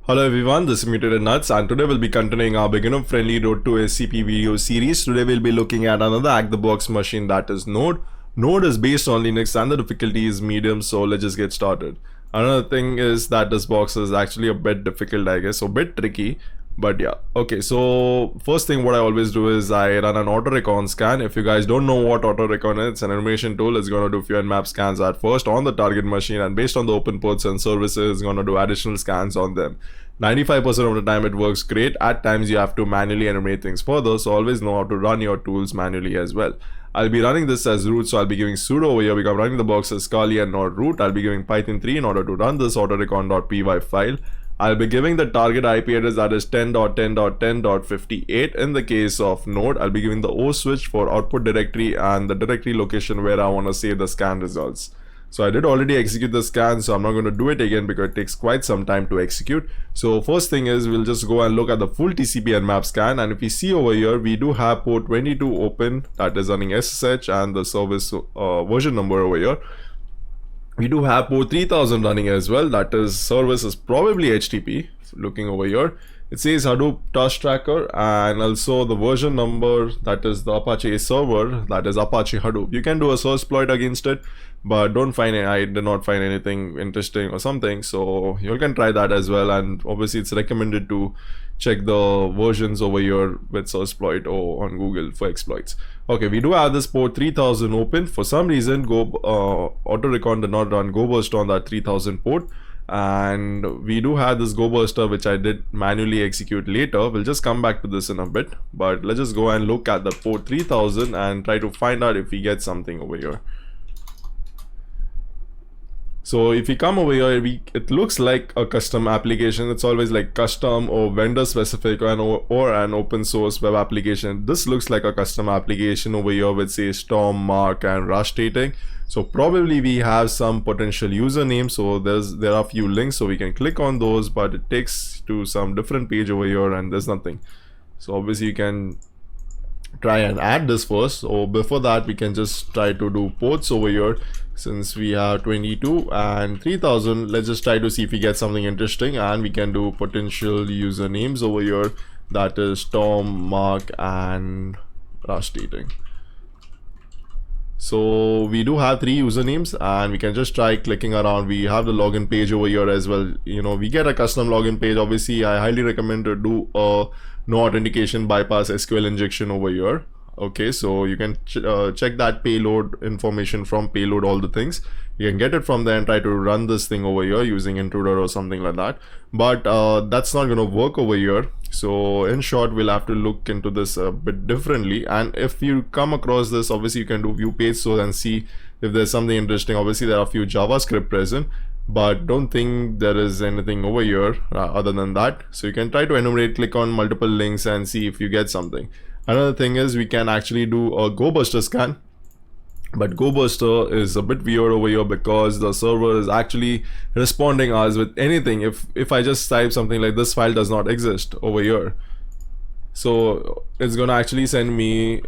Hello everyone, this is Mutated Nuts and today we'll be continuing our beginner friendly Road to SCP video series. Today we'll be looking at another Hack the Box machine, that is Node. Node is based on Linux and the difficulty is medium, so let's just get started. Another thing is that this box is actually a bit difficult, I guess, so a bit tricky. But yeah, okay, so first thing what I always do is I run an auto recon scan. If you guys don't know what auto recon is, it's an animation tool. It's gonna do few nmap scans at first on the target machine, and based on the open ports and services, it's gonna do additional scans on them. 95% of the time it works great. At times you have to manually enumerate things further, so always know how to run your tools manually as well. I'll be running this as root, so I'll be giving sudo over here because I'm running the box as Kali and not root. I'll be giving python 3 in order to run this autorecon.py file. I'll be giving the target IP address, that is 10.10.10.58. In the case of Node, I'll be giving the O switch for output directory and the directory location where I want to save the scan results. So I did already execute the scan, so I'm not going to do it again because it takes quite some time to execute. So first thing is we'll just go and look at the full TCP nmap scan, and if you see over here, we do have port 22 open, that is running SSH, and the service version number over here. We do have port 3000 running as well, that is service is probably HTTP. Looking over here, it says Hadoop task tracker, and also the version number, that is the Apache server, that is Apache Hadoop. You can do a source exploit against it, but don't find it. I did not find anything interesting or something, so you can try that as well. And obviously it's recommended to check the versions over here with source exploit or on Google for exploits. Okay, we do have this port 3000 open. For some reason auto recon did not run GoBurst on that 3000 port, and we do have this GoBurster which I did manually execute later. We'll just come back to this in a bit, but let's just go and look at the port 3000 and try to find out if we get something over here. So if you come over here, it looks like a custom application. It's always like custom or vendor specific or an open source web application. This looks like a custom application over here with say Storm, Mark and Rust rating. So probably we have some potential username. So there are a few links, so we can click on those, but it takes to some different page over here and there's nothing. So obviously you can try and add this first, or before that we can just try to do ports over here. Since we have 22 and 3000, let's just try to see if we get something interesting, and we can do potential usernames over here, that is Tom, Mark and Rust rating. So we do have 3 usernames, and we can just try clicking around. We have the login page over here as well. You know, we get a custom login page. Obviously I highly recommend to do a no authentication bypass SQL injection over here. Okay, so you can check that payload information from payload, all the things you can get it from there, and try to run this thing over here using intruder or something like that. But that's not going to work over here. So in short, we'll have to look into this a bit differently. And if you come across this, obviously you can do view page source and see if there's something interesting. Obviously there are a few JavaScript present, but don't think there is anything over here other than that. So you can try to enumerate, click on multiple links and see if you get something. Another thing is we can actually do a GoBurster scan, but GoBurster is a bit weird over here because the server is actually responding us with anything. If I just type something like this file does not exist over here, so it's gonna actually send me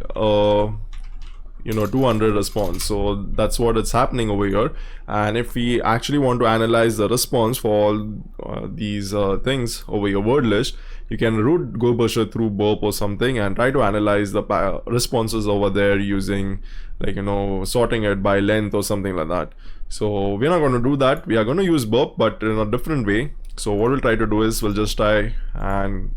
200 response. So that's what it's happening over here. And if we actually want to analyze the response for all these things over your word list, you can route GoBurster through burp or something and try to analyze the responses over there using, like, sorting it by length or something like that. So we're not going to do that. We are going to use burp, but in a different way. So what we'll try to do is we'll just try and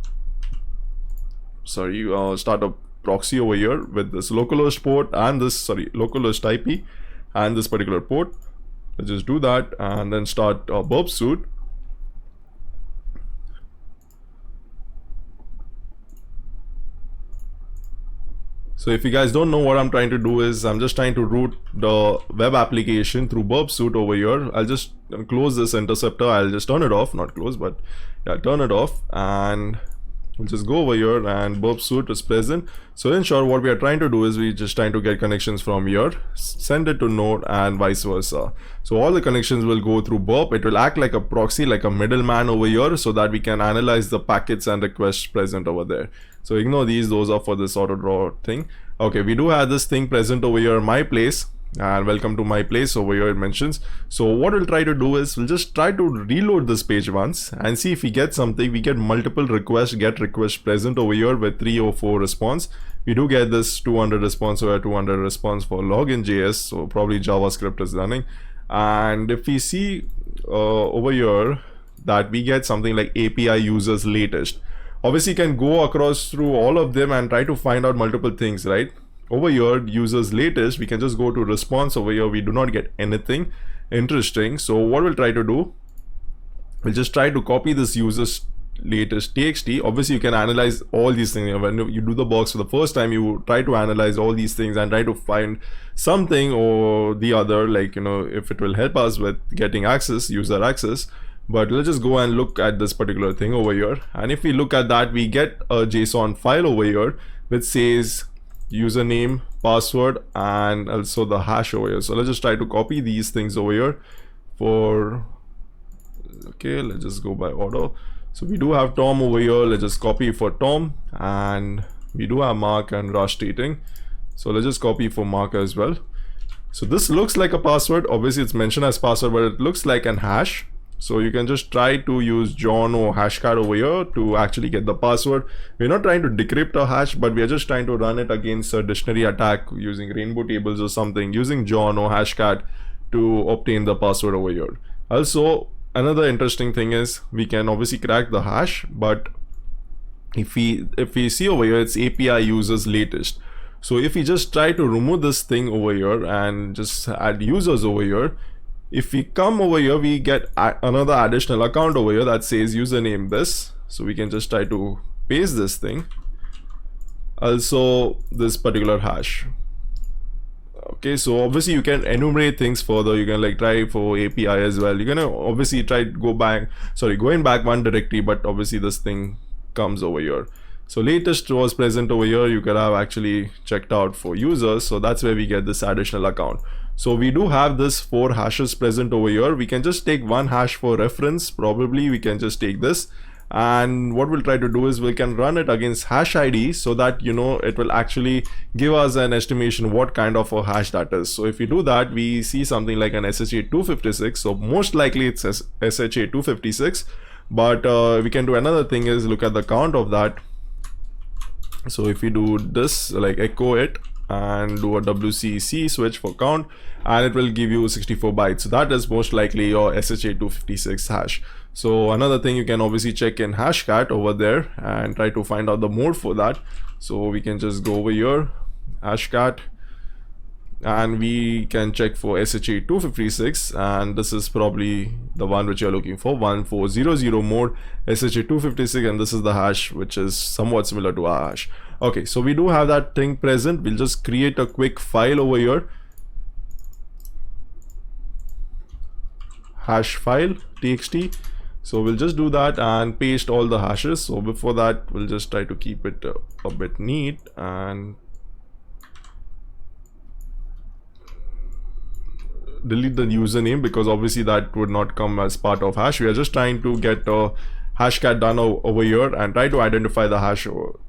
start a proxy over here with this localhost port and this localhost IP and this particular port. Let's just do that and then start a burp suite. So if you guys don't know, what I'm trying to do is I'm just trying to route the web application through burp suite over here. I'll just close this interceptor. I'll just turn it off, not close, but yeah, turn it off, and we'll just go over here and burp suite is present. So in short, what we are trying to do is we're just trying to get connections from here, send it to Node and vice versa. So all the connections will go through burp. It will act like a proxy, like a middleman over here, so that we can analyze the packets and requests present over there. So ignore these, those are for this auto draw thing. Okay, we do have this thing present over here, my place. and welcome to my place. Over here it mentions. So what we'll try to do is we'll just try to reload this page once and see if we get something. We get multiple requests, get request present over here with 304 response. We do get this 200 response or 200 response for login.js, so probably JavaScript is running. And if we see over here that we get something like API users latest, obviously you can go across through all of them and try to find out multiple things, right? Over here, users latest, we can just go to response. Over here we do not get anything interesting. So what we'll try to do, we'll just try to copy this users latest txt. Obviously you can analyze all these things. When you do the box for the first time, you try to analyze all these things and try to find something or the other, like, you know, if it will help us with getting access, user access. But let's just go and look at this particular thing over here, and if we look at that, we get a JSON file over here which says username, password, and also the hash over here. So let's just try to copy these things over here for, okay, let's just go by order. So we do have Tom over here. Let's just copy for Tom, and we do have Mark and Rush stating. So let's just copy for Mark as well. So this looks like a password. Obviously it's mentioned as password, but it looks like an hash. So you can just try to use John or hashcat over here to actually get the password. We're not trying to decrypt a hash, but we are just trying to run it against a dictionary attack using rainbow tables or something, using John or hashcat to obtain the password over here. Also, another interesting thing is we can obviously crack the hash, but if we see over here, it's API users latest. So if we just try to remove this thing over here and just add users over here, if we come over here, we get another additional account over here that says username this. So we can just try to paste this thing. Also this particular hash. Okay, so obviously you can enumerate things further. You can like try for API as well. You're gonna obviously try to going back one directory, but obviously this thing comes over here. So latest was present over here. You could have actually checked out for users. So that's where we get this additional account. So we do have this 4 hashes present over here. We can just take one hash for reference. Probably we can just take this, and what we'll try to do is we can run it against hash ID, so that, you know, it will actually give us an estimation what kind of a hash that is. So if we do that, we see something like an SHA 256. So most likely it's SHA 256, but we can do another thing is look at the count of that. So if we do this, like echo it and do a WCC switch for count, and it will give you 64 bytes. So that is most likely your SHA 256 hash. So another thing, you can obviously check in hashcat over there and try to find out the mode for that. So we can just go over here, hashcat, and we can check for SHA 256, and this is probably the one which you're looking for, 1400 mode SHA 256, and this is the hash which is somewhat similar to our hash. Okay, so we do have that thing present. We'll just create a quick file over here, hash file txt. So we'll just do that and paste all the hashes. So before that, we'll just try to keep it a bit neat and delete the username, because obviously that would not come as part of hash. We are just trying to get a hashcat done over here and try to identify the hash.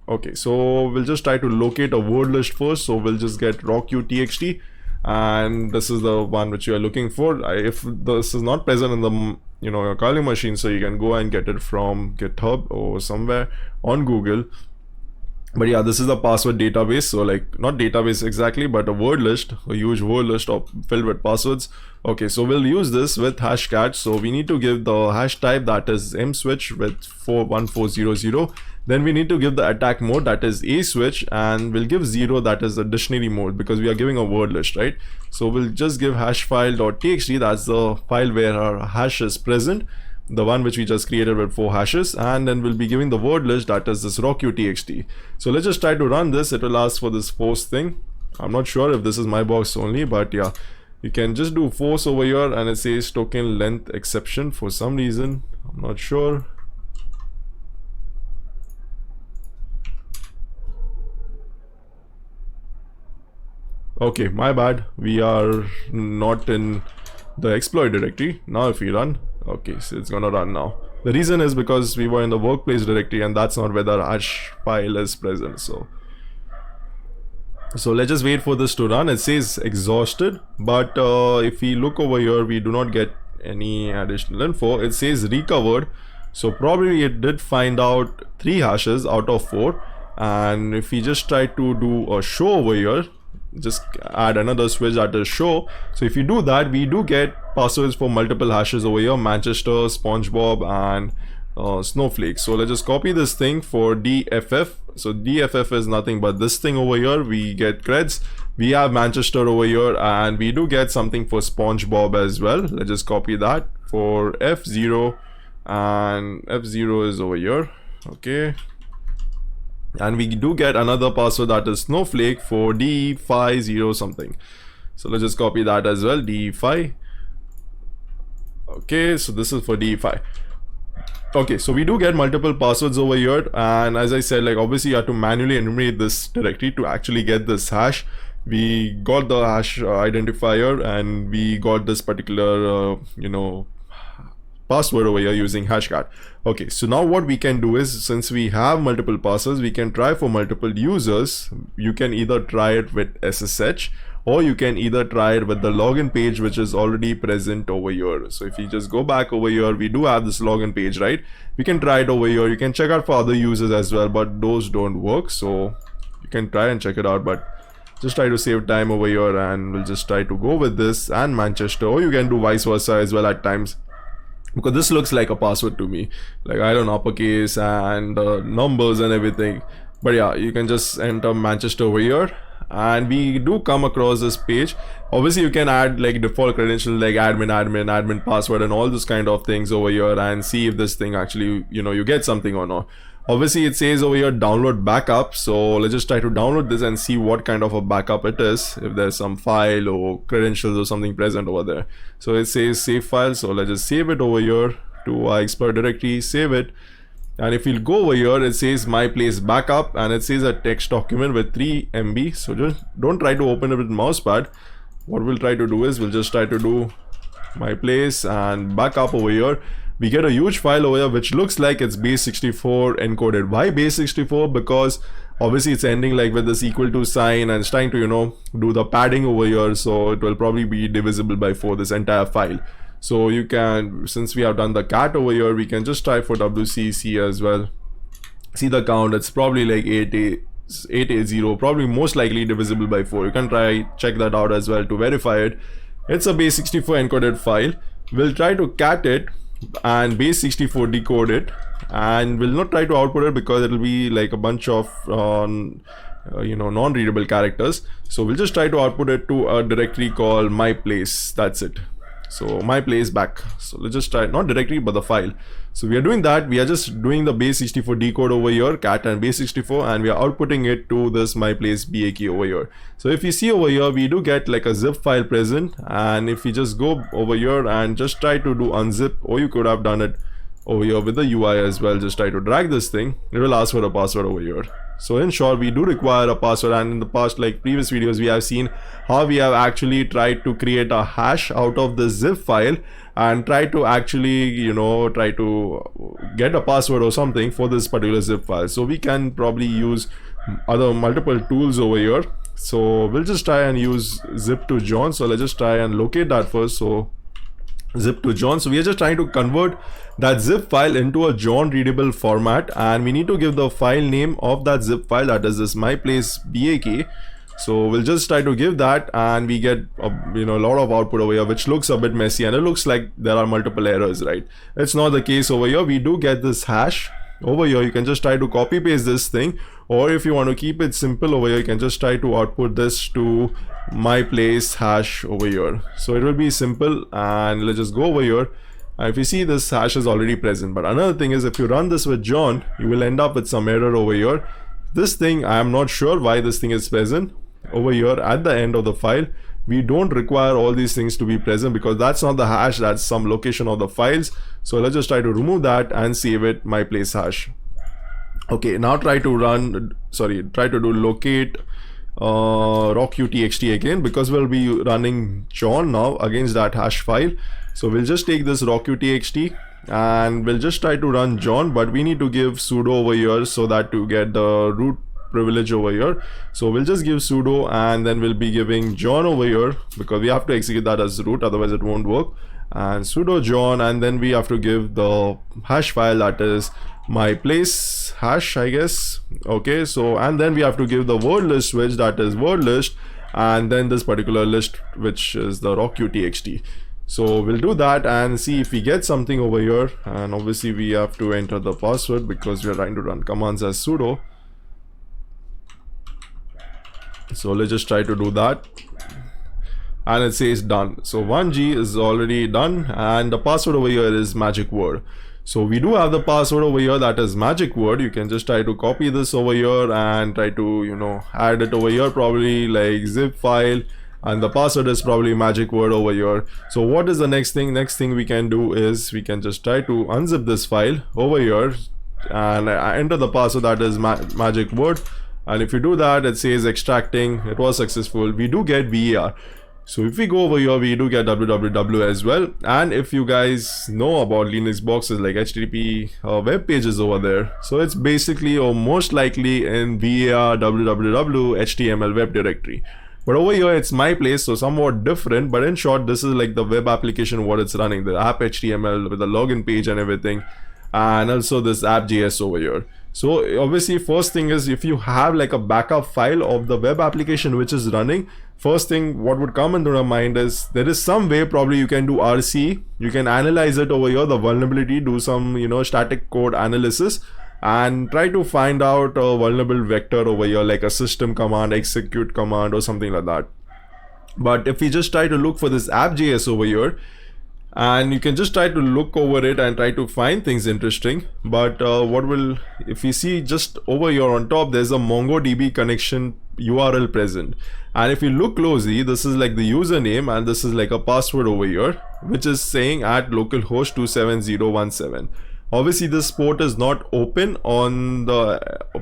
Okay, so we'll just try to locate a word list first. So we'll just get rocktxt, and this is the one which you are looking for. If this is not present in the your Kali machine, so you can go and get it from GitHub or somewhere on Google. But yeah, this is the password database. So like not database exactly, but a word list, a huge word list filled with passwords. Okay, so we'll use this with hashcat. So we need to give the hash type, that is mswitch with 41400. Then we need to give the attack mode, that is a switch, and we'll give 0, that is the dictionary mode, because we are giving a word list, right? So we'll just give hashfile.txt, that's the file where our hash is present, the one which we just created with 4 hashes, and then we'll be giving the word list, that is this rockutxt. So let's just try to run this. It will ask for this force thing. I'm not sure if this is my box only, but yeah, you can just do force over here, and it says token length exception for some reason. I'm not sure. Okay, my bad. We are not in the exploit directory. Now if we run, okay, so it's gonna run now. The reason is because we were in the workplace directory, and that's not where the hash file is present. So So let's just wait for this to run. It says exhausted, but if we look over here, we do not get any additional info. It says recovered, so probably it did find out 3 hashes out of 4. And if we just try to do a show over here, just add another switch that is show. So if you do that, we do get passwords for multiple hashes over here: Manchester, SpongeBob, and Snowflake. So let's just copy this thing for DFF. So DFF is nothing but this thing over here. We get creds. We have Manchester over here, and we do get something for SpongeBob as well. Let's just copy that for F0, and F0 is over here. Okay. And we do get another password that is Snowflake for D50 something. So let's just copy that as well, D5. Okay, so this is for D5. Okay, so we do get multiple passwords over here, and as I said, like obviously you have to manually enumerate this directory to actually get this hash. We got the hash identifier, and we got this particular password over here using Hashcat. Okay, so now what we can do is, since we have multiple passwords, we can try for multiple users. You can either try it with SSH, or you can either try it with the login page, which is already present over here. So if you just go back over here, we do have this login page, right? We can try it over here. You can check out for other users as well, but those don't work. So you can try and check it out, but just try to save time over here, and we'll just try to go with this and Manchester, or you can do vice versa as well at times, because this looks like a password to me, like I don't know, uppercase and numbers and everything. But yeah, you can just enter Manchester over here, and we do come across this page. Obviously you can add like default credentials like admin password and all those kind of things over here, and see if this thing actually you get something or not. Obviously it says over here download backup, so let's just try to download this and see what kind of a backup it is, if there's some file or credentials or something present over there. So it says save file, so let's just save it over here to our Explorer directory, save it. And if we'll go over here, it says my place backup, and it says a text document with 3 MB. So just don't try to open it with mousepad. What we'll try to do is we'll just try to do my place and backup over here. We get a huge file over here which looks like it's base64 encoded. Why base64? Because obviously it's ending like with this equal to sign, and it's trying to do the padding over here, so it will probably be divisible by 4, this entire file. So you can, since we have done the cat over here, we can just try for WCC as well. See the count, it's probably like 880, probably most likely divisible by 4. You can try check that out as well to verify it. It's a base64 encoded file. We'll try to cat it and base64 decode it, and we'll not try to output it because it'll be like a bunch of non-readable characters. So we'll just try to output it to a directory called my place. That's it. So my place back. So let's just try, not directory but the file. So we are doing that. We are just doing the base64 decode over here, cat and base64, and we are outputting it to this my place BAK over here. So if you see over here, we do get like a zip file present, and if you just go over here and just try to do unzip, or you could have done it over here with the UI as well, just try to drag this thing, it will ask for a password over here. So in short, we do require a password, and in the past, like previous videos, we have seen how we have actually tried to create a hash out of the zip file and try to actually try to get a password or something for this particular zip file. So we can probably use other multiple tools over here. So we'll just try and use zip2john. So let's just try and locate that first. So zip2john. So we are just trying to convert that zip file into a John readable format, and we need to give the file name of that zip file, that is this my place BAK. So we'll just try to give that, and we get a lot of output over here, which looks a bit messy, and it looks like there are multiple errors, right? It's not the case over here. We do get this hash over here. You can just try to copy paste this thing, or if you want to keep it simple over here, you can just try to output this to my place hash over here. So it will be simple, and let's just go over here. And if you see, this hash is already present. But another thing is, if you run this with John, you will end up with some error over here. This thing, I am not sure why this thing is present over here at the end of the file. We don't require all these things to be present because that's not the hash, that's some location of the files. So let's just try to remove that and save it my place hash. Okay, now try to do locate rockutxt again, because we'll be running John now against that hash file. So we'll just take this rockutxt and we'll just try to run John, but we need to give sudo over here so that to get the root privilege over here. So we'll just give sudo, and then we'll be giving John over here, because we have to execute that as root, otherwise it won't work. And sudo John, and then we have to give the hash file, that is my place hash, I guess. Okay, so and then we have to give the word list switch, that is word list, and then this particular list, which is the rockqtxt. So we'll do that and see if we get something over here. And obviously we have to enter the password because we are trying to run commands as sudo. So let's just try to do that, and it says done. So 1G is already done, and the password over here is magic word. So we do have the password over here, that is magic word. You can just try to copy this over here and try to, you know, add it over here, probably like zip file, and the password is probably magic word over here. So what is the next thing? Next thing we can do is we can just try to unzip this file over here and enter the password, that is magic word. And if you do that, it says extracting, it was successful. We do get var. So if we go over here, we do get www as well. And if you guys know about Linux boxes like HTTP web pages over there, so it's basically or most likely in var www HTML web directory. But over here it's my place, so somewhat different. But in short, this is like the web application what it's running, the app HTML with the login page and everything, and also this app.js over here. So obviously first thing is, if you have like a backup file of the web application which is running, first thing what would come into your mind is there is some way probably you can do RC, you can analyze it over here, the vulnerability, do some, you know, static code analysis, and try to find out a vulnerable vector over here, like a system command, execute command, or something like that. But if we just try to look for this app.js over here, and you can just try to look over it and try to find things interesting. But if you see just over here on top, there's a MongoDB connection URL present, and if you look closely, this is like the username, and this is like a password over here, which is saying at localhost 27017. Obviously this port is not open on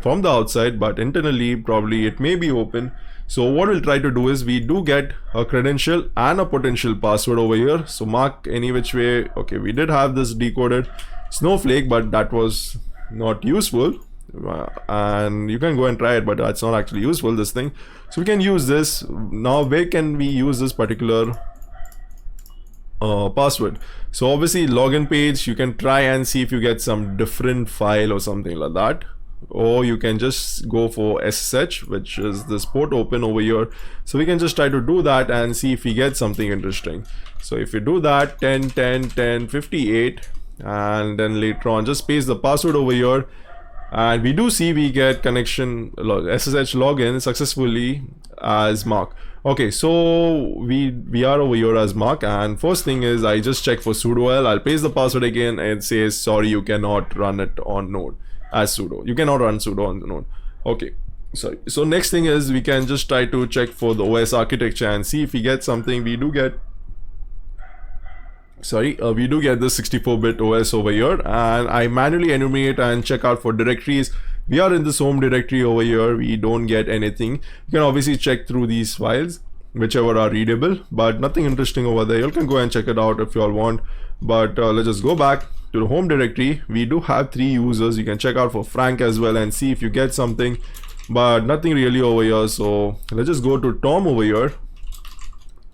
from the outside, but internally probably it may be open. So what we'll try to do is, we do get a credential and a potential password over here. So mark any which way. Okay, we did have this decoded snowflake, but that was not useful. And you can go and try it, but that's not actually useful, this thing. So we can use this. Now where can we use this particular password? So obviously login page, you can try and see if you get some different file or something like that, or you can just go for SSH, which is this port open over here. So we can just try to do that and see if we get something interesting. So if you do that 10 10 10 58, and then later on just paste the password over here, and we do see we get connection SSH login successfully as Mark. Okay, so we are over here as Mark, and first thing is I just check for sudo l. I'll paste the password again, and it says sorry, you cannot run it on node as sudo. You cannot run sudo on the node. Okay, sorry. So next thing is we can just try to check for the OS architecture and see if we get something. We do get we do get the 64-bit OS over here, and I manually enumerate and check out for directories. We are in this home directory over here, we don't get anything. You can obviously check through these files, whichever are readable, but nothing interesting over there. You can go and check it out if you all want. But let's just go back to the home directory. We do have 3 users. You can check out for Frank as well and see if you get something, but nothing really over here. So let's just go to Tom over here.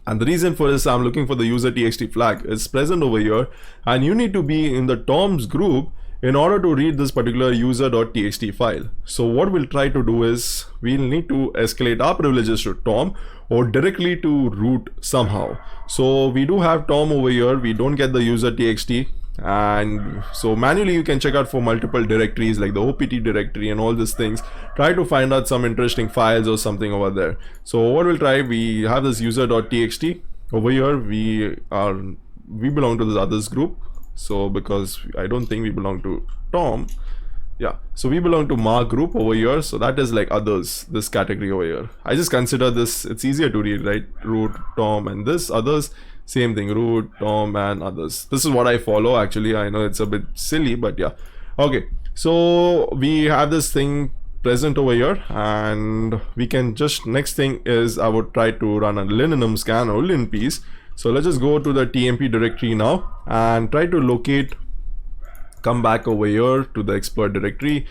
And the reason for this, I'm looking for the user txt flag. It's present over here, and you need to be in the Tom's group in order to read this particular user.txt file. So what we'll try to do is, we'll need to escalate our privileges to Tom or directly to root somehow. So we do have Tom over here, we don't get the user.txt, and so manually you can check out for multiple directories like the opt directory and all these things. Try to find out some interesting files or something over there. So what we'll try, we have this user.txt over here. We belong to this others group. So because I don't think we belong to Tom, yeah, so we belong to Mark group over here. So that is like others, this category over here. I just consider this, it's easier to read, right? Root, Tom, and this others, same thing, root, Tom, and others. This is what I follow. Actually, I know it's a bit silly, but yeah. Okay, so we have this thing present over here, and we can just, next thing is I would try to run a linenum scan or linpiece. So let's just go to the tmp directory now and try to locate, come back over here to the exploit directory.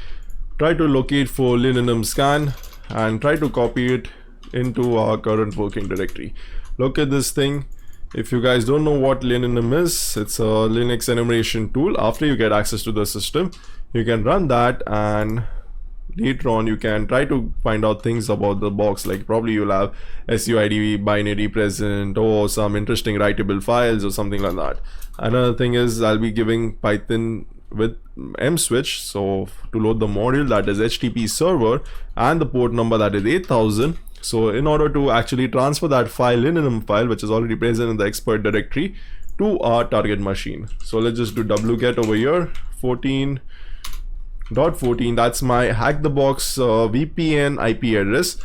try to locate for linenum scan and try to copy it into our current working directory. Look at this thing. If you guys don't know what linenum is, it's a Linux enumeration tool. After you get access to the system, you can run that, and later on you can try to find out things about the box, like probably you'll have SUID binary present or some interesting writable files or something like that. Another thing is I'll be giving Python with mswitch, so to load the module, that is HTTP server, and the port number, that is 8000. So in order to actually transfer that file, linenum file, which is already present in the expert directory, to our target machine. So let's just do wget over here, 14.14, that's my hack the box VPN IP address,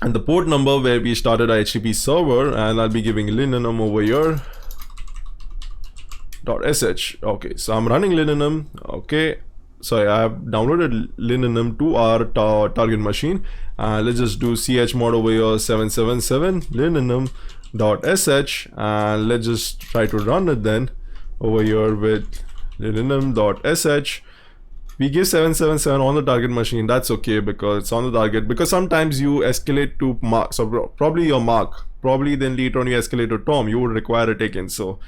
and the port number where we started our HTTP server, and I'll be giving linenum over here .sh. Okay, so I'm running linenum. Okay, so I have downloaded linenum to our target machine. Let's just do chmod over here 777 linenum.sh, and let's just try to run it then over here with linenum.sh. We give 777 on the target machine. That's okay because it's on the target, because sometimes you escalate to mark, so probably your mark, probably then later on you escalate to Tom, you would require a taken. So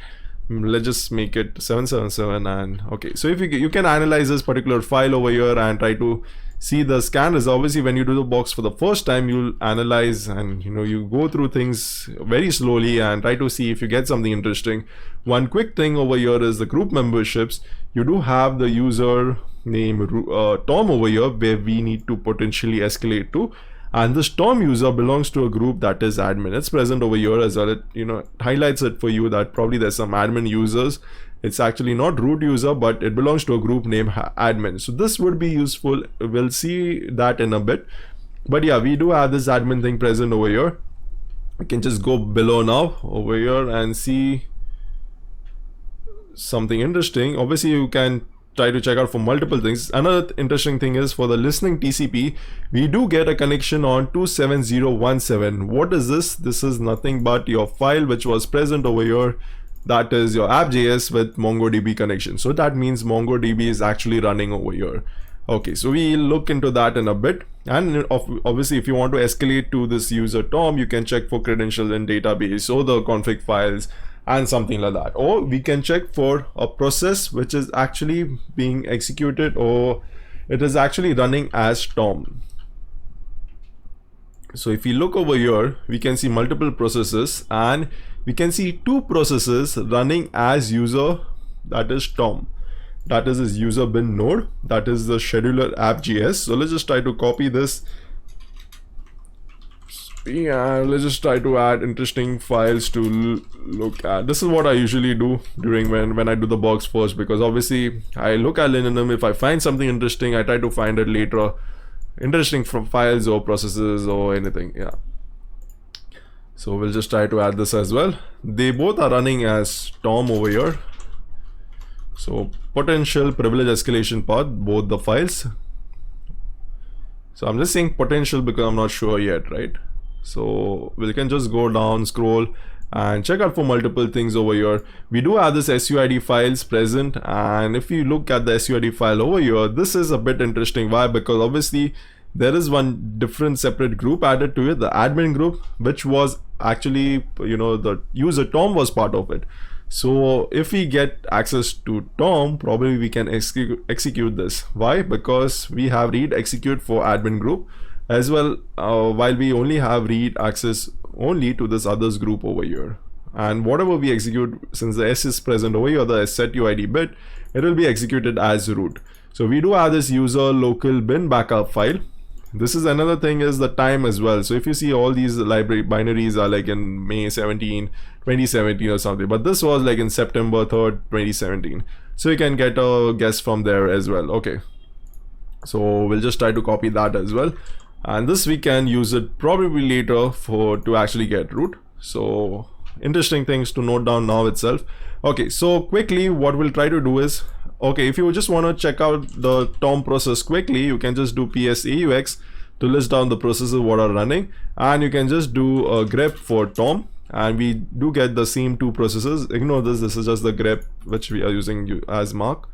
let's just make it 777, and okay, so if you can analyze this particular file over here and try to see the scan is obviously when you do the box for the first time, you'll analyze and you go through things very slowly and try to see if you get something interesting. One quick thing over here is the group memberships. You do have the user name Tom over here where we need to potentially escalate to, and this Tom user belongs to a group that is admin. It's present over here as well. It highlights it for you that probably there's some admin users. It's actually not root user, but it belongs to a group named admin. So this would be useful. We'll see that in a bit. But yeah, we do have this admin thing present over here. We can just go below now over here and see something interesting. Obviously, you can try to check out for multiple things. Another interesting thing is for the listening TCP, we do get a connection on 27017. What is this? This is nothing but your file which was present over here. That is your app.js with MongoDB connection. So that means MongoDB is actually running over here. Okay, so we'll look into that in a bit. And obviously, if you want to escalate to this user Tom, you can check for credentials in database or the config files and something like that. Or we can check for a process which is actually being executed, or it is actually running as Tom. So if we look over here, we can see multiple processes, and we can see two processes running as user, that is Tom. That is his user bin node, that is the scheduler app.js. So let's just try to copy this. Yeah, let's just try to add interesting files to look at. This is what I usually do during when I do the box first, because obviously I look at linenum. If I find something interesting, I try to find it later, interesting from files or processes or anything. Yeah, so we'll just try to add this as well. They both are running as Tom over here. So potential privilege escalation path, both the files. So I'm just saying potential because I'm not sure yet, right? So we can just go down, scroll, and check out for multiple things over here. We do have this SUID files present, and if you look at the SUID file over here, this is a bit interesting. Why? Because obviously there is one different separate group added to it, the admin group, which was actually, the user Tom was part of it. So if we get access to Tom, probably we can execute this. Why? Because we have read execute for admin group as well, while we only have read access only to this others group over here. And whatever we execute, since the S is present over here, the setuid bit, it will be executed as root. So we do have this user local bin backup file. This is another thing, is the time as well. So if you see, all these library binaries are like in May 17, 2017 or something, but this was like in September 3rd, 2017. So you can get a guess from there as well. Okay, so we'll just try to copy that as well, and this we can use it probably later to actually get root. So interesting things to note down now itself. Okay, so quickly what we'll try to do is, okay, if you just want to check out the Tom process quickly, you can just do ps-aux to list down the processes what are running, and you can just do a grep for Tom, and we do get the same two processes. Ignore this, this is just the grep which we are using as mark.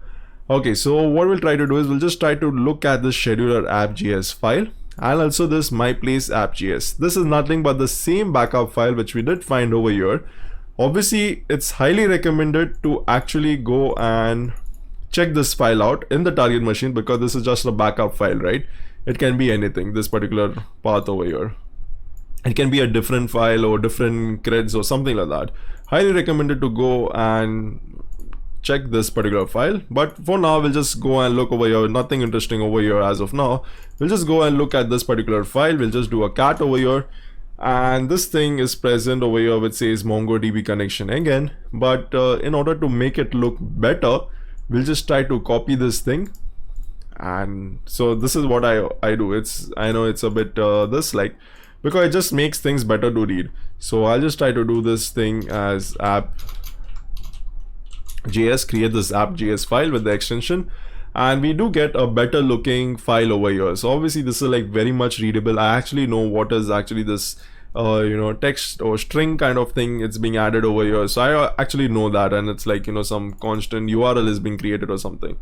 Okay, so what we'll try to do is we'll just try to look at the scheduler app.js file and also this myplace app.js. This is nothing but the same backup file which we did find over here. Obviously, it's highly recommended to actually go and check this file out in the target machine because this is just a backup file, right? It can be anything, this particular path over here. It can be a different file or different creds or something like that. Highly recommended to go and check this particular file, but for now we'll just go and look over here. Nothing interesting over here as of now. We'll just go and look at this particular file. We'll just do a cat over here, and this thing is present over here which says MongoDB connection again. But in order to make it look better, we'll just try to copy this thing. And so this is what I do. I know it's a bit this like, because it just makes things better to read. So I'll just try to do this thing as app.js, create this app.js file with the extension, and we do get a better looking file over here. So obviously this is like very much readable. I actually know what is actually this text or string kind of thing it's being added over here. So I actually know that, and it's like some constant URL is being created or something.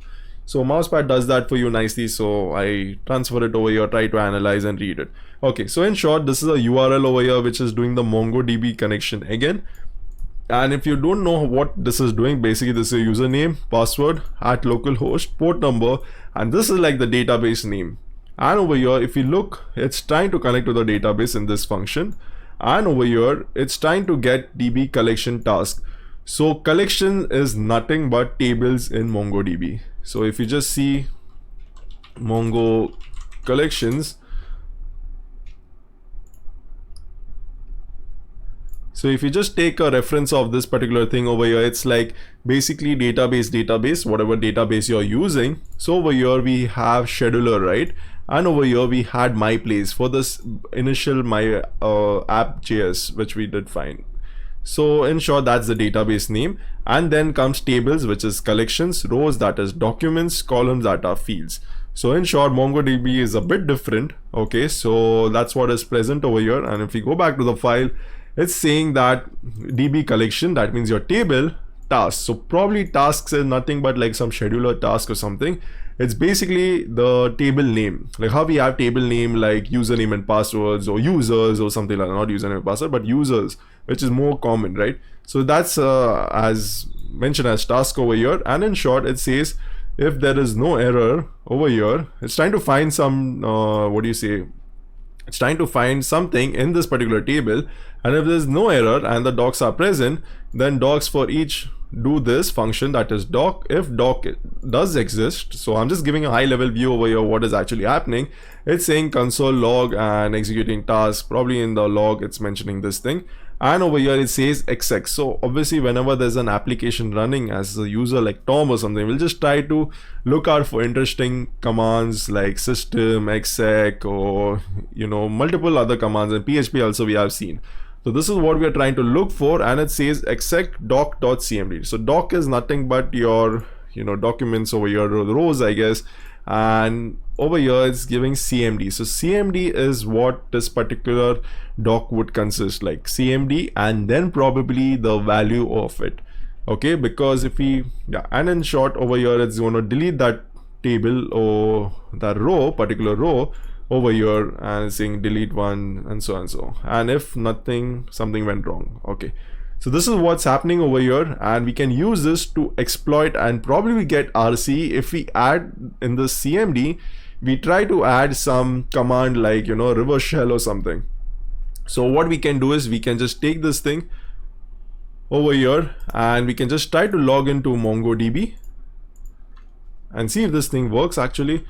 So Mousepad does that for you nicely. So I transfer it over here, try to analyze and read it. Okay, so in short, this is a URL over here which is doing the MongoDB connection again. And if you don't know what this is doing, basically this is a username, password, @localhost, port number, and this is like the database name. And over here, if you look, it's trying to connect to the database in this function. And over here, it's trying to get DB collection task. So collection is nothing but tables in MongoDB. So if you just see Mongo collections, so if you just take a reference of this particular thing over here, it's like basically database, whatever database you're using. So over here we have scheduler, right? And over here we had myplace for this initial my app.js which we did find. So in short, that's the database name, and then comes tables, which is collections, rows, that is documents, columns, that are fields. So in short, MongoDB is a bit different. Okay, so that's what is present over here. And if we go back to the file, it's saying that DB collection, that means your table tasks. So probably tasks is nothing but like some scheduler task or something. It's basically the table name, like how we have table name like username and passwords, or users or something like that. Not username and password, but users, which is more common, right? So that's as mentioned as task over here. And in short, it says if there is no error over here, it's trying to find some it's trying to find something in this particular table, and if there's no error and the docs are present, then docs for each do this function, that is doc. If doc does exist, so I'm just giving a high level view over here what is actually happening. It's saying console log and executing task. Probably in the log it's mentioning this thing, and over here it says exec. So obviously whenever there's an application running as a user like Tom or something, we'll just try to look out for interesting commands like system, exec, or multiple other commands, and PHP also we have seen. So this is what we are trying to look for, and it says exec doc.cmd. So doc is nothing but your documents over here, the rows, I guess, and over here it's giving cmd. So cmd is what this particular doc would consist, like cmd and then probably the value of it. Okay, because if we and in short over here it's going to delete that table or that particular row over here, and saying delete one, and so and so, and if something went wrong. Okay, so this is what's happening over here, and we can use this to exploit and probably get RC. If we add in the cmd, we try to add some command like reverse shell or something. So what we can do is we can just take this thing over here and we can just try to log into MongoDB and see if this thing works. Actually,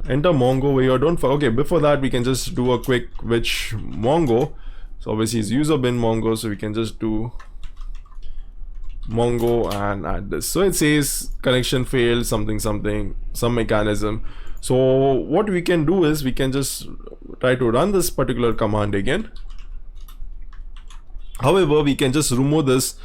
enter Mongo over here. Okay, before that we can just do a quick which Mongo. So obviously it's user bin Mongo, so we can just do Mongo and add this. So it says connection failed, something, some mechanism. So what we can do is we can just try to run this particular command again. However, we can just remove this,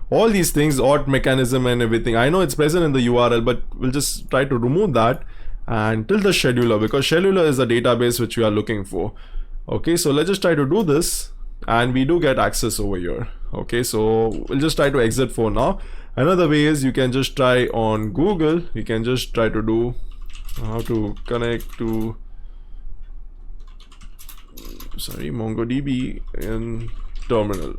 all these things, auth mechanism and everything. I know it's present in the URL, but we'll just try to remove that and till the scheduler, because scheduler is the database which we are looking for. Okay, so let's just try to do this, and we do get access over here. Okay, so we'll just try to exit for now, Another way is you can just try on Google, you can just try to do how to connect to MongoDB in terminal.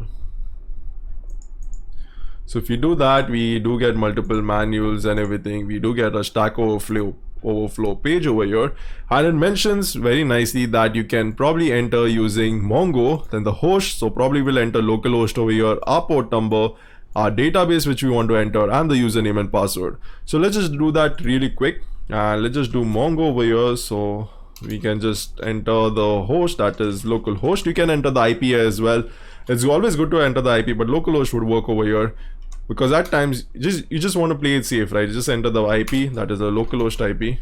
So if you do that, we do get multiple manuals and everything. We do get a Stack Overflow page over here, and it mentions very nicely that you can probably enter using Mongo, then the host. So probably we'll enter localhost over here, our port number, our database which we want to enter, and the username and password. So let's just do that really quick, and let's just do Mongo over here. So we can just enter the host, that is localhost. You can enter the IP as well. It's always good to enter the IP, but localhost would work over here, because at times you just want to play it safe, right? Just enter the IP, that is the localhost IP.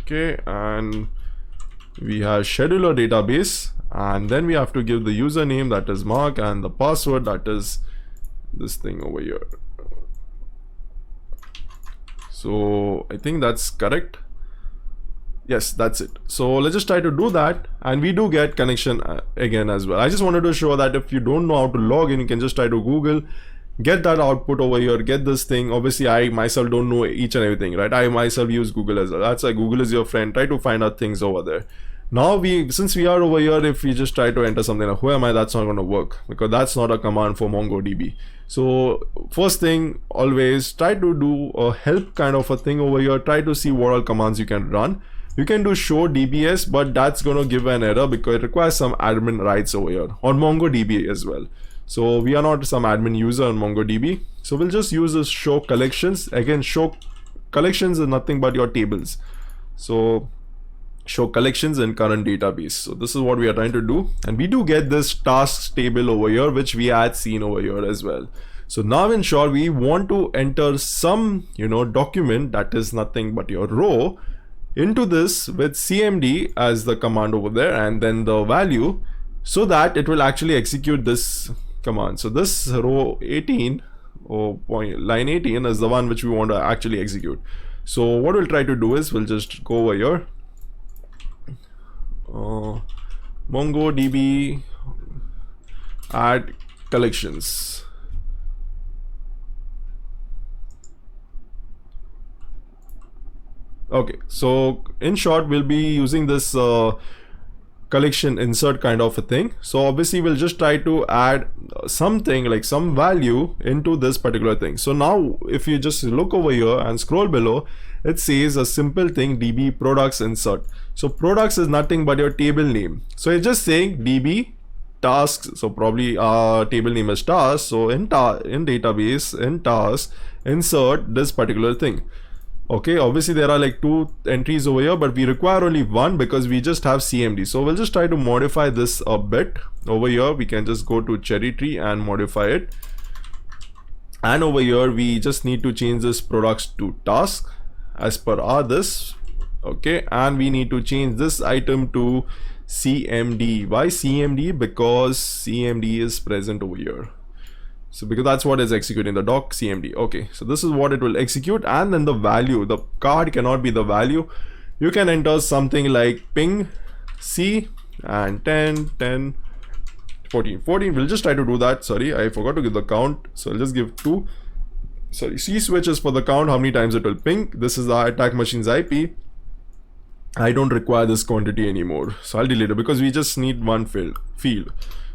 Okay, and we have scheduler database, and then we have to give the username, that is Mark, and the password, that is this thing over here. So I think that's correct. Yes, that's it. So let's just try to do that, and we do get connection again as well. I just wanted to show that if you don't know how to log in, you can just try to Google, get that output over here, get this thing. Obviously I myself don't know each and everything, right? I myself use Google as well. That's why Google is your friend. Try to find out things over there. Now since we are over here, if we just try to enter something like who am I, that's not going to work, because that's not a command for MongoDB. So first thing, always try to do a help kind of a thing over here. Try to see what all commands you can run. You can do show DBS, but that's going to give an error because it requires some admin rights over here on MongoDB as well. So we are not some admin user on MongoDB. So we'll just use this show collections. Again, show collections is nothing but your tables. So show collections in current database. So this is what we are trying to do. And we do get this tasks table over here, which we had seen over here as well. So now in short, we want to enter some, document that is nothing but your row into this with cmd as the command over there, and then the value, so that it will actually execute this command. So this row 18 or line 18 is the one which we want to actually execute. So what we'll try to do is we'll just go over here, MongoDB add collections. Okay, so in short, we'll be using this collection insert kind of a thing. So obviously we'll just try to add something like some value into this particular thing. So now if you just look over here and scroll below, it says a simple thing, db products insert. So products is nothing but your table name. So it's just saying db tasks. So probably our table name is tasks. So in database, in tasks, insert this particular thing. Okay, obviously there are like 2 entries over here, but we require only 1 because we just have CMD. So we'll just try to modify this a bit. Over here, we can just go to cherry tree and modify it. And over here, we just need to change this products to task as per our this. Okay, and we need to change this item to CMD. Why CMD? Because CMD is present over here. So because that's what is executing the doc cmd. Okay, so this is what it will execute, and then the value, the card cannot be the value. You can enter something like ping c and 10 10 14 14. We'll just try to do that. Sorry, I forgot to give the count, so I'll just give 2. Sorry, c switch is for the count, how many times it will ping. This is the attack machine's IP. I don't require this quantity anymore, so I'll delete it because we just need one field.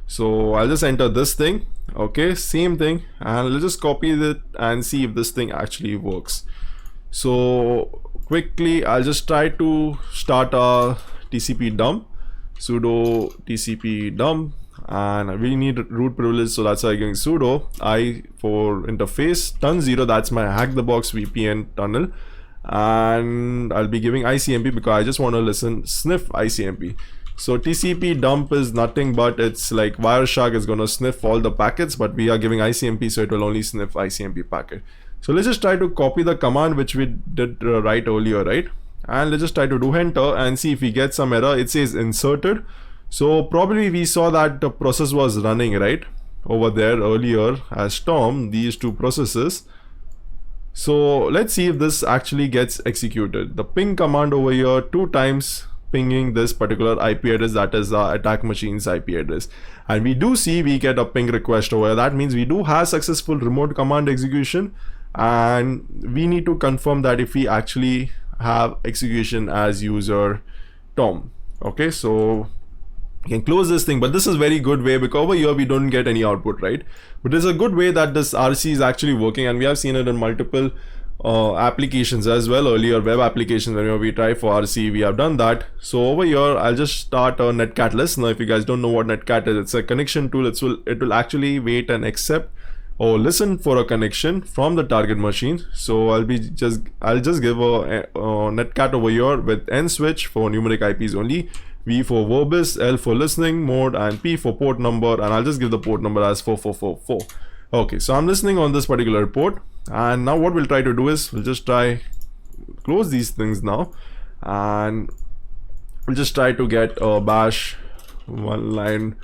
So I'll just enter this thing. Okay, same thing, and let's just copy it and see if this thing actually works. So quickly, I'll just try to start a TCP dump, sudo TCP dump, and we need root privilege, so that's why I'm giving sudo I for interface ton 0. That's my hack the box VPN tunnel, and I'll be giving ICMP because I just want to sniff ICMP. So TCP dump is nothing but it's like Wireshark is going to sniff all the packets, but we are giving ICMP, so it will only sniff ICMP packet. So let's just try to copy the command which we did right earlier, right? And let's just try to do enter and see if we get some error. It says inserted. So probably we saw that the process was running right over there earlier as Tom, these 2 processes. So let's see if this actually gets executed. The ping command over here 2 times pinging this particular IP address, that is the attack machine's IP address. And we do see we get a ping request over here. That means we do have successful remote command execution, and we need to confirm that if we actually have execution as user Tom. Okay, so you can close this thing, but this is very good way because over here we don't get any output, right? But it's a good way that this RC is actually working, and we have seen it in multiple applications as well. Earlier web applications, whenever we try for RC, we have done that. So over here I'll just start a Netcatalyst. Now if you guys don't know what Netcat is, it's a connection tool. It will actually wait and accept or listen for a connection from the target machine. So I'll just give a Netcat over here with N switch for numeric IPs only, V for verbose, L for listening mode, and P for port number, and I'll just give the port number as 4444. Okay, so I'm listening on this particular port, and now what we'll try to do is we'll just try close these things now, and we'll just try to get a bash one line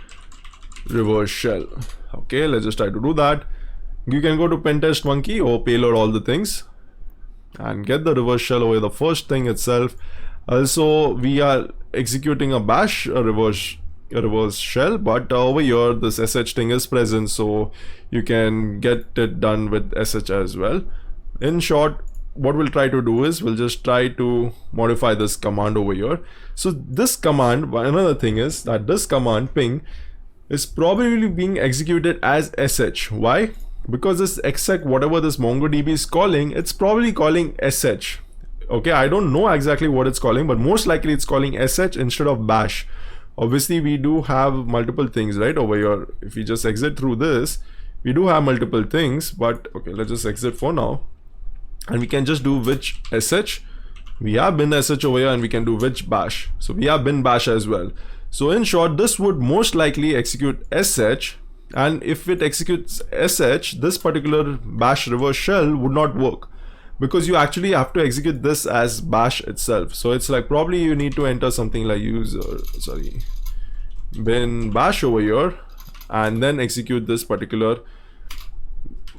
reverse shell. Okay, let's just try to do that. You can go to Pentest Monkey or payload all the things and get the reverse shell over the first thing itself. Also, we are executing a bash, a reverse shell, but over here this sh thing is present, so you can get it done with sh as well. In short, what we'll try to do is we'll just try to modify this command over here. So this command, another thing is that this command ping is probably being executed as sh. Why? Because this exec, whatever this MongoDB is calling, it's probably calling sh. Okay, I don't know exactly what it's calling, but most likely it's calling sh instead of bash. Obviously we do have multiple things right over here. If we just exit through this, we do have multiple things, but okay, let's just exit for now, and we can just do which sh. We have bin sh over here, and we can do which bash. So we have bin bash as well. So in short, this would most likely execute sh, and if it executes sh, this particular bash reverse shell would not work, because you actually have to execute this as bash itself. So it's like probably you need to enter something like bin bash over here, and then execute this particular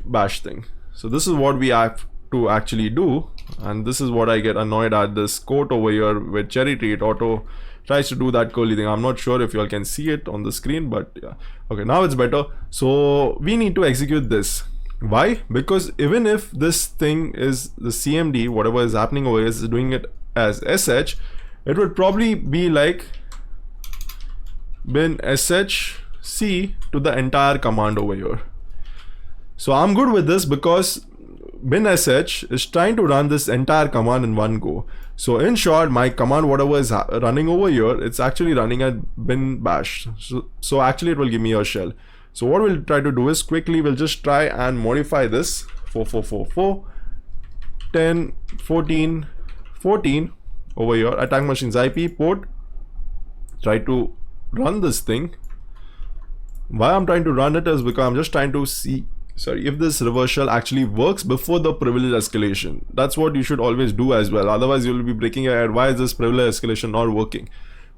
bash thing. So this is what we have to actually do, and this is what I get annoyed at this quote over here with cherry tree. It auto tries to do that curly thing. I'm not sure if you all can see it on the screen, but yeah. Okay, now it's better. So we need to execute this. Why? Because even if this thing is the CMD, whatever is happening over here is doing it as sh, it would probably be like bin shc to the entire command over here. So I'm good with this because bin sh is trying to run this entire command in one go. So in short, my command, whatever is running over here, it's actually running at bin bash. So actually it will give me a shell. So what we'll try to do is quickly we'll just try and modify this 4444 10 14 14 over here, attack machine's IP port. Try to run this thing. Why I'm trying to run it is because I'm just trying to see if this reverse shell actually works before the privilege escalation. That's what you should always do as well, otherwise you'll be breaking your head. Why is this privilege escalation not working?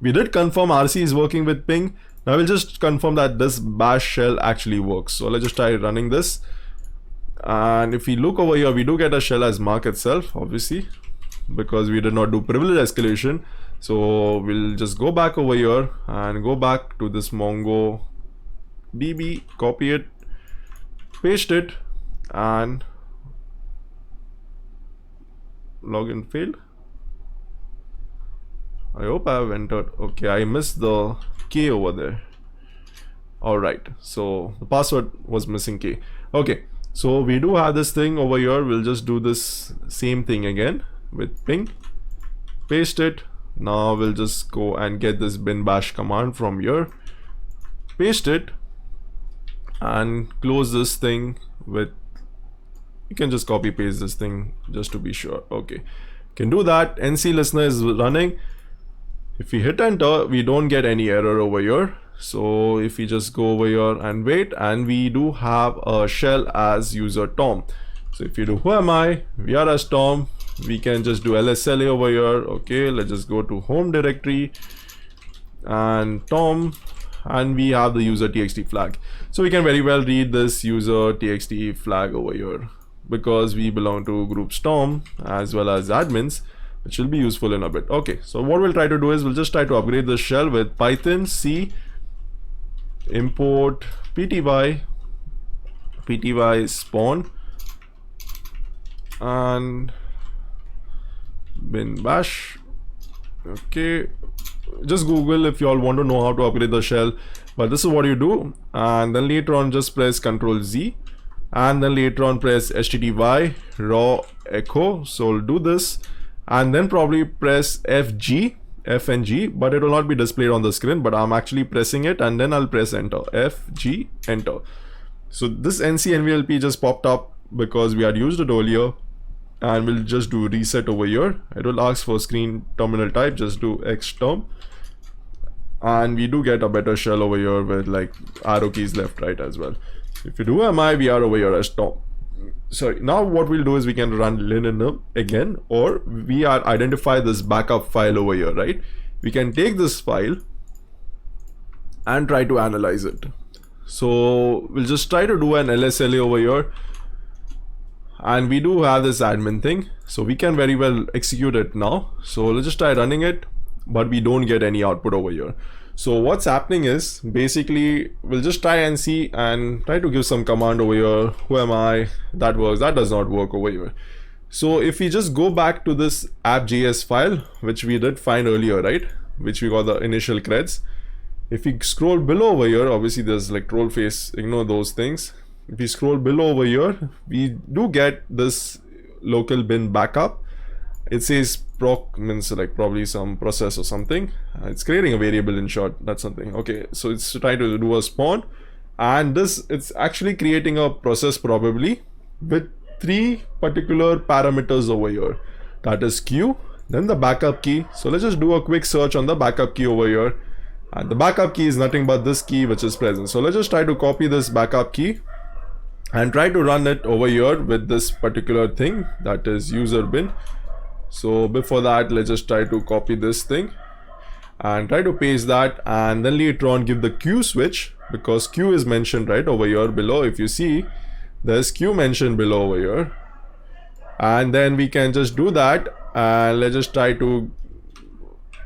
We did confirm RC is working with ping. Now we'll just confirm that this bash shell actually works. So let's just try running this, and if we look over here, we do get a shell as mark itself, obviously, because we did not do privilege escalation. So we'll just go back over here and go back to this MongoDB, copy it, paste it, and login failed. I hope I have entered. Okay, I missed the K over there. Alright, so the password was missing K. Okay, so we do have this thing over here. We'll just do this same thing again with ping, paste it. Now we'll just go and get this bin bash command from here, paste it, and close this thing with, you can just copy paste this thing just to be sure. Okay, can do that. NC listener is running. If we hit enter, we don't get any error over here. So if we just go over here and wait, and we do have a shell as user Tom. So if you do who am I, we are as Tom, we can just do lsla over here. Okay, let's just go to home directory and Tom, and we have the user txt flag. So we can very well read this user txt flag over here because we belong to groups Tom as well as admins. which will be useful in a bit. Okay, so what we'll try to do is we'll just try to upgrade the shell with Python C import pty spawn and bin bash. Okay, just Google if you all want to know how to upgrade the shell, but this is what you do. And then later on just press Ctrl Z, and then later on press http raw echo. So we'll do this, and then probably press FNG, but it will not be displayed on the screen, but I'm actually pressing it, and then I'll press enter, FG, enter. So this NC-NVLP just popped up because we had used it earlier, and we'll just do reset over here. It will ask for screen terminal type, just do xterm, and we do get a better shell over here with like arrow keys left, right as well. So if you do mi, we are over here as top. Sorry, now what we'll do is we can run linum again, or we are identify this backup file over here, right? We can take this file and try to analyze it. So we'll just try to do an LSLA over here, and we do have this admin thing, so we can very well execute it now. So let's just try running it, but we don't get any output over here. So what's happening is basically we'll just try and see and try to give some command over here. Who am I? That works. That does not work over here. So if we just go back to this app.js file, which we did find earlier, right? Which we got the initial creds. If we scroll below over here, obviously there's like troll face, ignore those things. If we scroll below over here, we do get this local bin backup. It says proc, means like probably some process or something. It's creating a variable in short, that's something. Okay, so it's trying to do a spawn, and this, it's actually creating a process probably with 3 particular parameters over here. That is queue, then the backup key. So let's just do a quick search on the backup key over here. And the backup key is nothing but this key which is present. So let's just try to copy this backup key and try to run it over here with this particular thing, that is user bin. So before that, let's just try to copy this thing and try to paste that, and then later on give the queue switch, because queue is mentioned right over here below. If you see, there's queue mentioned below over here, and then we can just do that, and let's just try to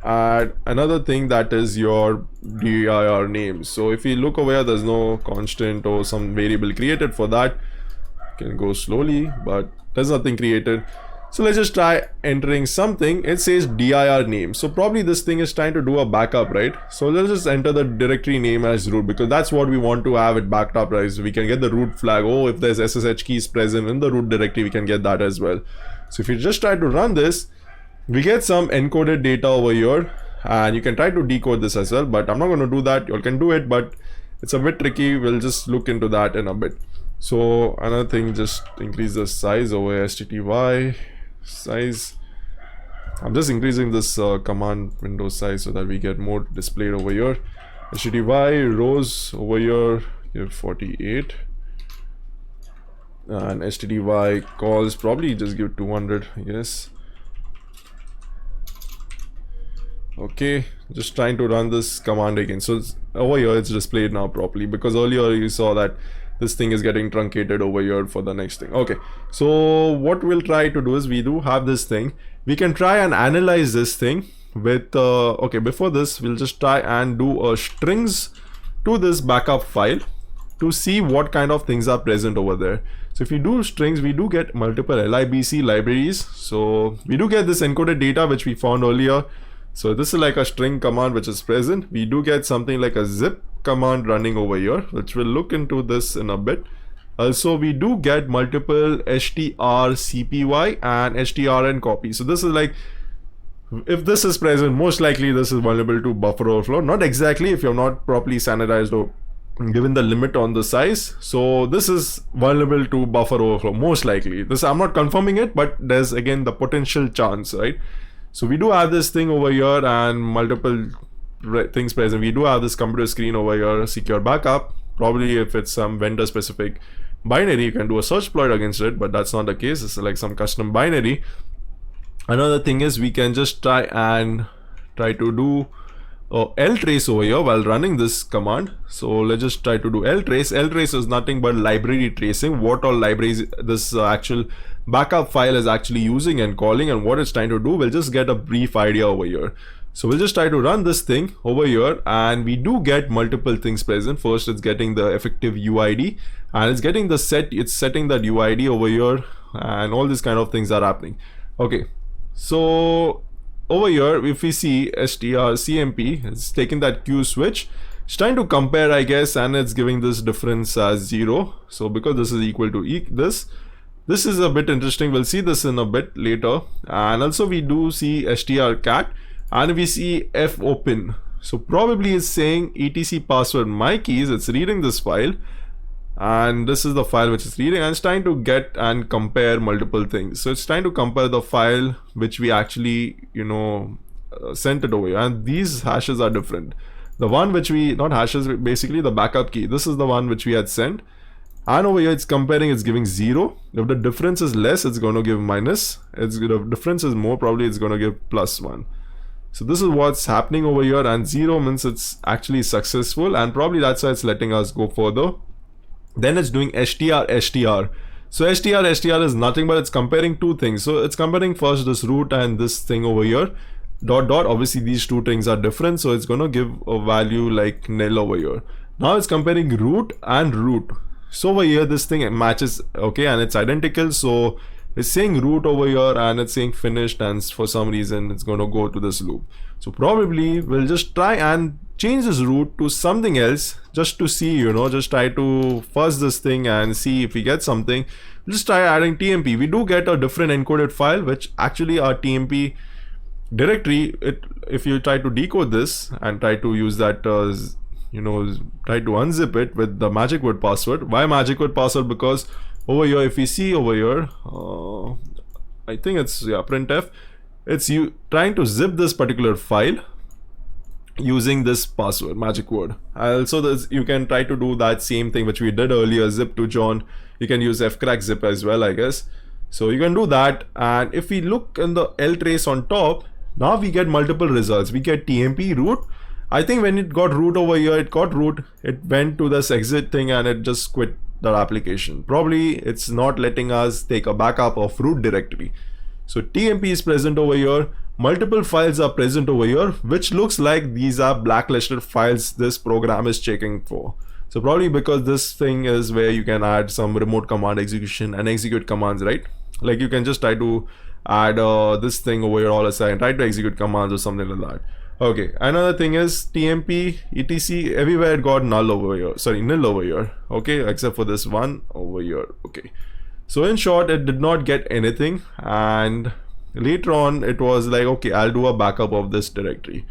add another thing, that is your dir name. So if you look over here, there's no constant or some variable created for that. You can go slowly, but there's nothing created. So let's just try entering something. It says dir name, so probably this thing is trying to do a backup, right? So let's just enter the directory name as root, because that's what we want to have it backed up, right? So we can get the root flag. Oh, if there's SSH keys present in the root directory, we can get that as well. So if you just try to run this, we get some encoded data over here, and you can try to decode this as well, but I'm not going to do that. You all can do it, but it's a bit tricky. We'll just look into that in a bit. So another thing, just increase the size over here, http size. I'm just increasing this command window size so that we get more displayed over here. http rows over here, give 48, and http calls probably just give 200. Yes. Okay, just trying to run this command again. So it's, over here it's displayed now properly, because earlier you saw that this thing is getting truncated over here for the next thing. Okay, so what we'll try to do is, we do have this thing. We can try and analyze this thing with okay, before this we'll just try and do a strings to this backup file to see what kind of things are present over there. So if we do strings, we do get multiple libc libraries. So we do get this encoded data which we found earlier. So this is like a string command which is present. We do get something like a zip command running over here, which we'll look into this in a bit. Also, we do get multiple strcpy and strn copy. So this is like, if this is present, most likely this is vulnerable to buffer overflow. Not exactly, if you're not properly sanitized or given the limit on the size. So this is vulnerable to buffer overflow, most likely. This, I'm not confirming it, but there's again the potential chance, right? So we do have this thing over here and multiple things present. We do have this computer screen over here, secure backup. Probably if it's some vendor specific binary, you can do a search exploit against it, but that's not the case. It's like some custom binary. Another thing is, we can just try to do ltrace over here while running this command. So let's just try to do ltrace. Ltrace is nothing but library tracing, what all libraries this actual backup file is actually using and calling and what it's trying to do. We'll just get a brief idea over here. So we'll just try to run this thing over here, and we do get multiple things present. First, it's getting the effective UID, and it's getting the it's setting that UID over here, and all these kind of things are happening. Okay, so over here, if we see strcmp, it's taking that Q switch, it's trying to compare, I guess, and it's giving this difference as 0. So because this is equal to this is a bit interesting. We'll see this in a bit later. And also we do see strcat, and we see fopen. So probably it's saying etc password my keys. It's reading this file, and this is the file which is reading, and it's trying to get and compare multiple things. So it's trying to compare the file which we actually sent it over here, and these hashes are different. The one which we, not hashes, basically the backup key, this is the one which we had sent, and over here it's comparing, it's giving 0. If the difference is less, it's going to give minus. If the difference is more, probably it's going to give +1. So this is what's happening over here, and 0 means it's actually successful, and probably that's why it's letting us go further. Then it's doing str. So str is nothing but it's comparing two things. So it's comparing first this root and this thing over here, dot. Obviously these two things are different, so it's going to give a value like nil over here. Now it's comparing root and root. So over here this thing matches, okay, and it's identical. So it's saying root over here, and it's saying finished, and for some reason it's going to go to this loop. So probably we'll just try and change this root to something else, just to see, just try to fuzz this thing and see if we get something. We'll just try adding tmp. We do get a different encoded file, which actually our tmp directory, if you try to decode this and try to use that try to unzip it with the magic word password. Why magic word password? Because over here, if we see over here, I think it's printf, it's you trying to zip this particular file using this password, magic word. Also you can try to do that same thing which we did earlier, zip to John. You can use fcrack zip as well, I guess. So you can do that, and if we look in the ltrace on top, now we get multiple results. We get tmp root. I think when it got root over here, it got root, it went to this exit thing, and it just quit that application. Probably it's not letting us take a backup of root directory. So tmp is present over here, multiple files are present over here, which looks like these are blacklisted files this program is checking for. So probably because this thing is where you can add some remote command execution and execute commands, right? Like you can just try to add this thing over here all the time, try to execute commands or something like that. Okay, another thing is tmp etc, everywhere it got nil over here, okay, except for this one over here. Okay, so in short, it did not get anything, and later on it was like, okay, I'll do a backup of this directory.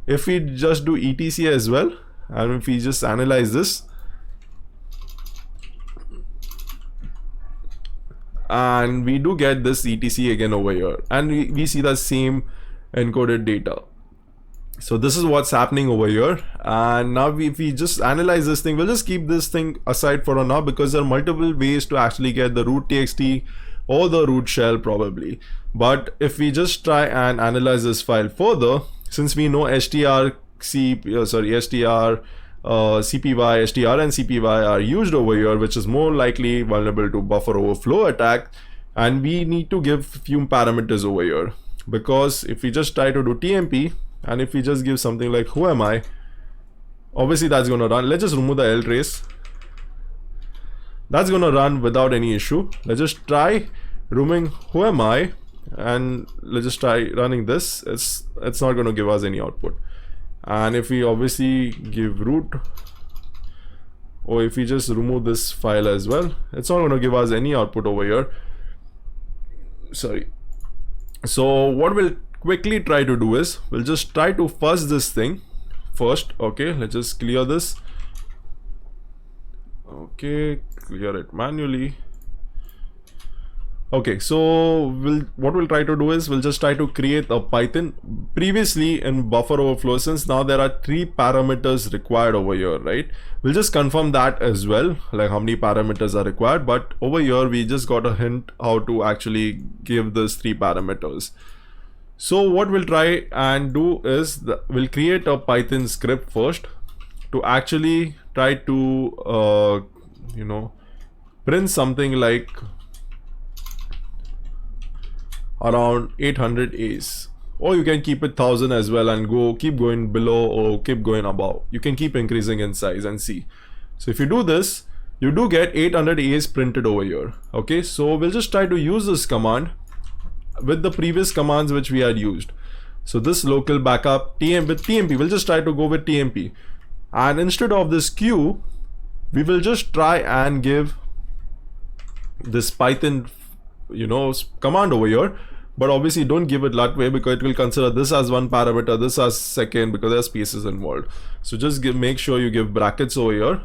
If we just do etc as well, and if we just analyze this, and we do get this etc again over here, and we see the same encoded data. So this is what's happening over here. And now if we just analyze this thing, we'll just keep this thing aside for now, because there are multiple ways to actually get the root txt or the root shell probably. But if we just try and analyze this file further, since we know cpy, str and cpy are used over here, which is more likely vulnerable to buffer overflow attack, and we need to give few parameters over here, because if we just try to do tmp, and if we just give something like who am I, obviously that's going to run. Let's just remove the ltrace. That's going to run without any issue. Let's just try removing who am I, and let's just try running this. It's not going to give us any output. And if we obviously give root, or if we just remove this file as well, it's not going to give us any output over here. Sorry. So what we'll quickly try to do is, we'll just try to fuzz this thing first. Okay, let's just clear this. Okay, clear it manually. Okay, so what we'll try to do is, we'll just try to create a Python. Previously in buffer overflow, since now there are 3 parameters required over here, right? We'll just confirm that as well, like how many parameters are required. But over here we just got a hint how to actually give this 3 parameters. So what we'll try and do is we'll create a Python script first to actually try to print something like around 800 A's, or you can keep it 1000 as well and keep going below or keep going above. You can keep increasing in size and see. So if you do this, you do get 800 A's printed over here. Okay, so we'll just try to use this command with the previous commands which we had used. So this local backup with TMP, we'll just try to go with TMP, and instead of this queue, we will just try and give this Python command over here. But obviously don't give it that way, because it will consider this as one parameter, this as second, because there are spaces involved. So just make sure you give brackets over here,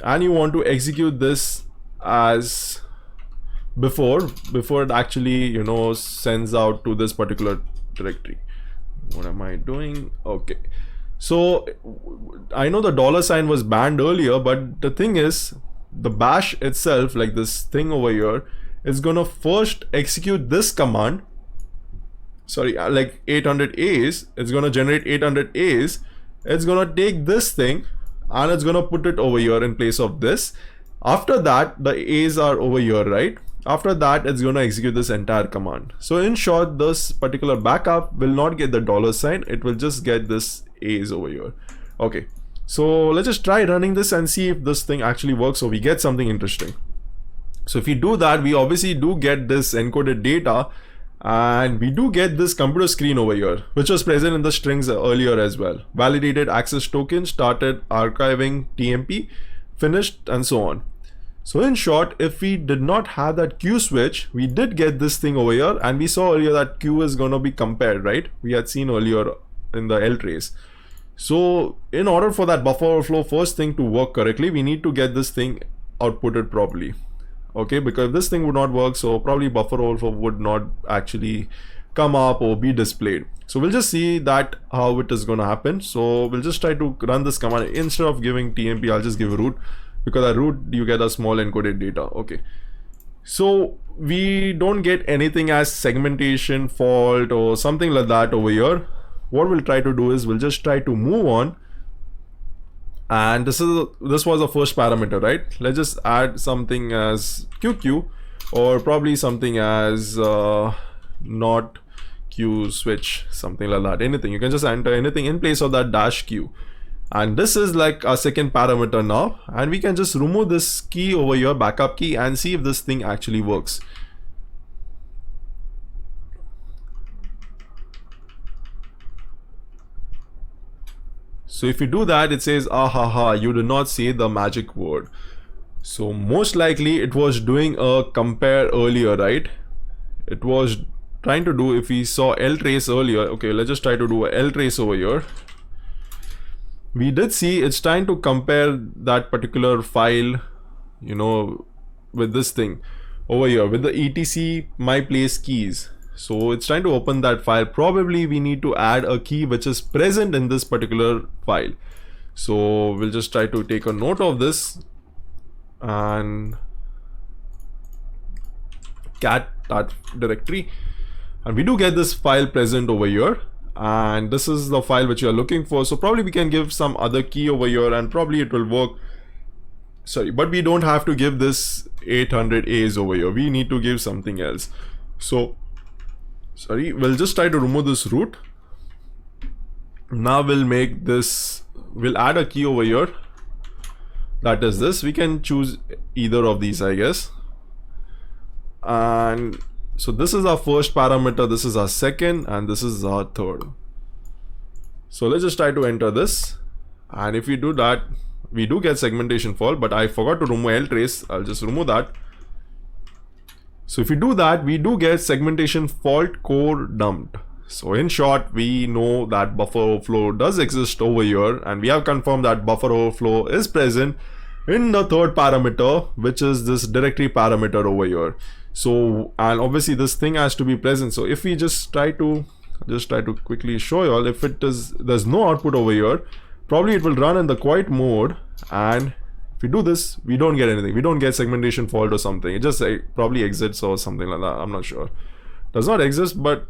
and you want to execute this as before it actually sends out to this particular directory. What am I doing? Okay, so I know the $sign was banned earlier, but the thing is, the bash itself, like this thing over here, is gonna first execute this command. Sorry, like 800 A's. It's gonna generate 800 A's. It's gonna take this thing and it's gonna put it over here in place of this. After that, the A's are over here, right? After that, it's gonna execute this entire command. So in short, this particular backup will not get the $sign. It will just get this A's over here. Okay, so let's just try running this and see if this thing actually works, or we get something interesting. So if we do that, we obviously do get this encoded data, and we do get this computer screen over here, which was present in the strings earlier as well. Validated access token, started archiving TMP, finished, and so on. So in short, if we did not have that queue switch, we did get this thing over here, and we saw earlier that queue is going to be compared, right? We had seen earlier in the ltrace. So in order for that buffer overflow first thing to work correctly, we need to get this thing outputted properly. Okay, because if this thing would not work, so probably buffer overflow would not actually come up or be displayed. So we'll just see that how it is going to happen. So we'll just try to run this command. Instead of giving TMP, I'll just give root, because at root you get a small encoded data. Okay, so we don't get anything as segmentation fault or something like that over here. What we'll try to do is we'll just try to move on. And this was the first parameter, right? Let's just add something as QQ, or probably something as not Q switch, something like that. Anything, you can just enter anything in place of that -Q. And this is like our second parameter now, and we can just remove this key over here, backup key, and see if this thing actually works. So if you do that, it says ahaha, you did not say the magic word. So most likely it was doing a compare earlier, right? It was trying to do, if we saw ltrace earlier, okay, let's just try to do a ltrace over here. We did see it's trying to compare that particular file, with this thing over here with the etc my place keys. So it's trying to open that file. Probably we need to add a key which is present in this particular file. So we'll just try to take a note of this and cat that directory, and we do get this file present over here, and this is the file which you are looking for. So probably we can give some other key over here and probably it will work. Sorry, but we don't have to give this 800 A's over here. We need to give something else. So sorry, we'll just try to remove this root. Now we'll make this, we'll add a key over here, that is this. We can choose either of these, I guess. And so this is our first parameter, this is our second, and this is our third. So let's just try to enter this, and if we do that, we do get segmentation fault, but I forgot to remove ltrace. I'll just remove that. So if we do that, we do get segmentation fault core dumped. So in short, we know that buffer overflow does exist over here, and we have confirmed that buffer overflow is present in the third parameter, which is this directory parameter over here. So, and obviously this thing has to be present. So if we just try to quickly show you all, if it is, there's no output over here, probably it will run in the quiet mode, and if we do this, we don't get anything. We don't get segmentation fault or something. It just probably exits or something like that. I'm not sure. does not exist but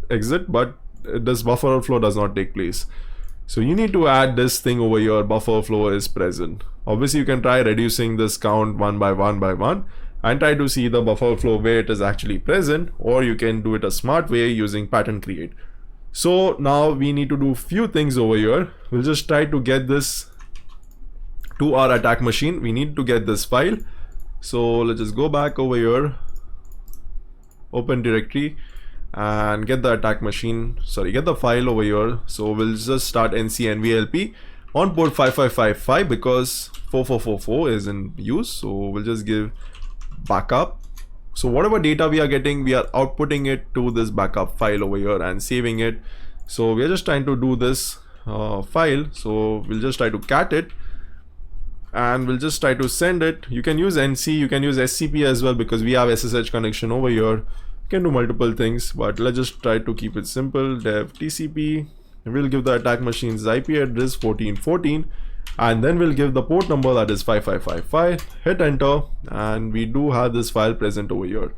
this buffer overflow does not take place. So you need to add this thing over here, buffer overflow is present. Obviously you can try reducing this count one by one and try to see the buffer overflow where it is actually present, or you can do it a smart way using pattern create. So now we need to do few things over here. We'll just try to get this to our attack machine. We need to get this file. So let's just go back over here, open directory, and get the attack machine, get the file over here. So we'll just start ncnvlp on port 5555 because 4444 is in use. So we'll just give backup. So whatever data we are getting, we are outputting it to this backup file over here and saving it. So we are just trying to do this file. So we'll just try to cat it and we'll just try to send it. You can use NC, you can use SCP as well because we have SSH connection over here. Can do multiple things, but let's just try to keep it simple. Dev TCP, we'll give the attack machine's IP address 1414 and then we'll give the port number, that is 5555, hit enter, and we do have this file present over here,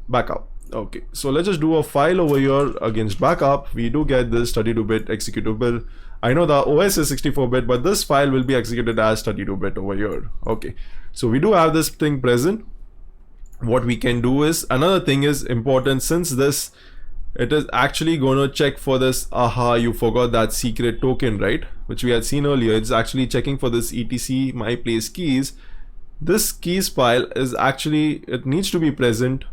backup. Okay, so let's just do a file over here against backup. We do get this 32-bit executable. I know the OS is 64-bit, but this file will be executed as 32-bit over here. Okay, so we do have this thing present. What we can do is, another thing is important, since this, it is actually going to check for this, you forgot that secret token, right, which we had seen earlier. It's actually checking for this etc my place keys. This keys file is actually, it needs to be present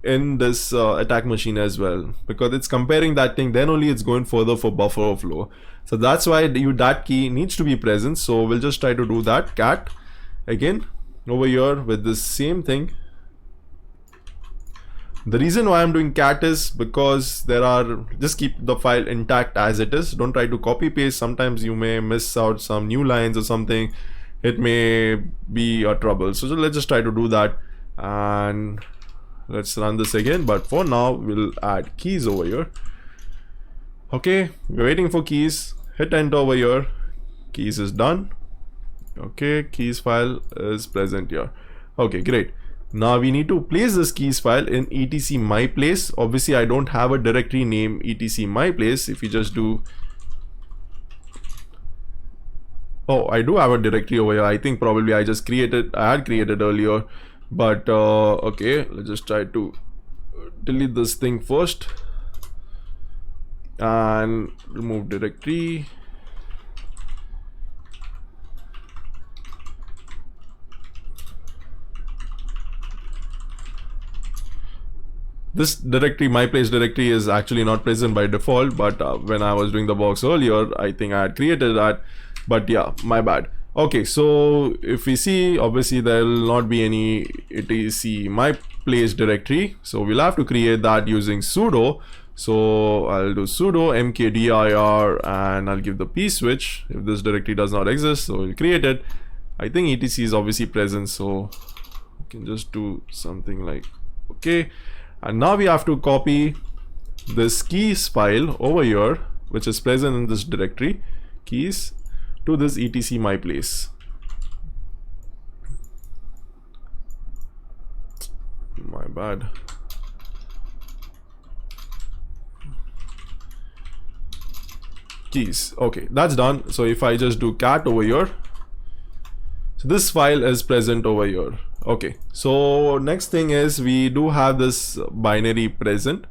in this attack machine as well, because it's comparing that thing, then only it's going further for buffer overflow. So that's why that key needs to be present. So we'll just try to do that, cat again over here with this same thing. The reason why I'm doing cat is because just keep the file intact as it is. Don't try to copy paste. Sometimes you may miss out some new lines or something. It may be a trouble. So let's just try to do that and let's run this again. But for now, we'll add keys over here. Okay, we're waiting for keys. Hit enter over here. Keys is done. Okay, keys file is present here. Okay, great. Now we need to place this keys file in etc my place. Obviously I don't have a directory name etc my place. If you just do, I do have a directory over here. I think probably I had created earlier, but okay, let's just try to delete this thing first and remove directory. This directory, my place directory, is actually not present by default, but when I was doing the box earlier, I think I had created that, but yeah, my bad. Okay, so if we see, obviously there will not be any etc my place directory, so we'll have to create that using sudo. So I'll do sudo mkdir and I'll give the p switch if this directory does not exist, so we'll create it. I think etc is obviously present, so we can just do something like, okay. And now we have to copy this keys file over here, which is present in this directory, keys, to this etc my place. My bad. Keys. Okay, that's done. So if I just do cat over here, so this file is present over here. Okay, so next thing is we do have this binary present,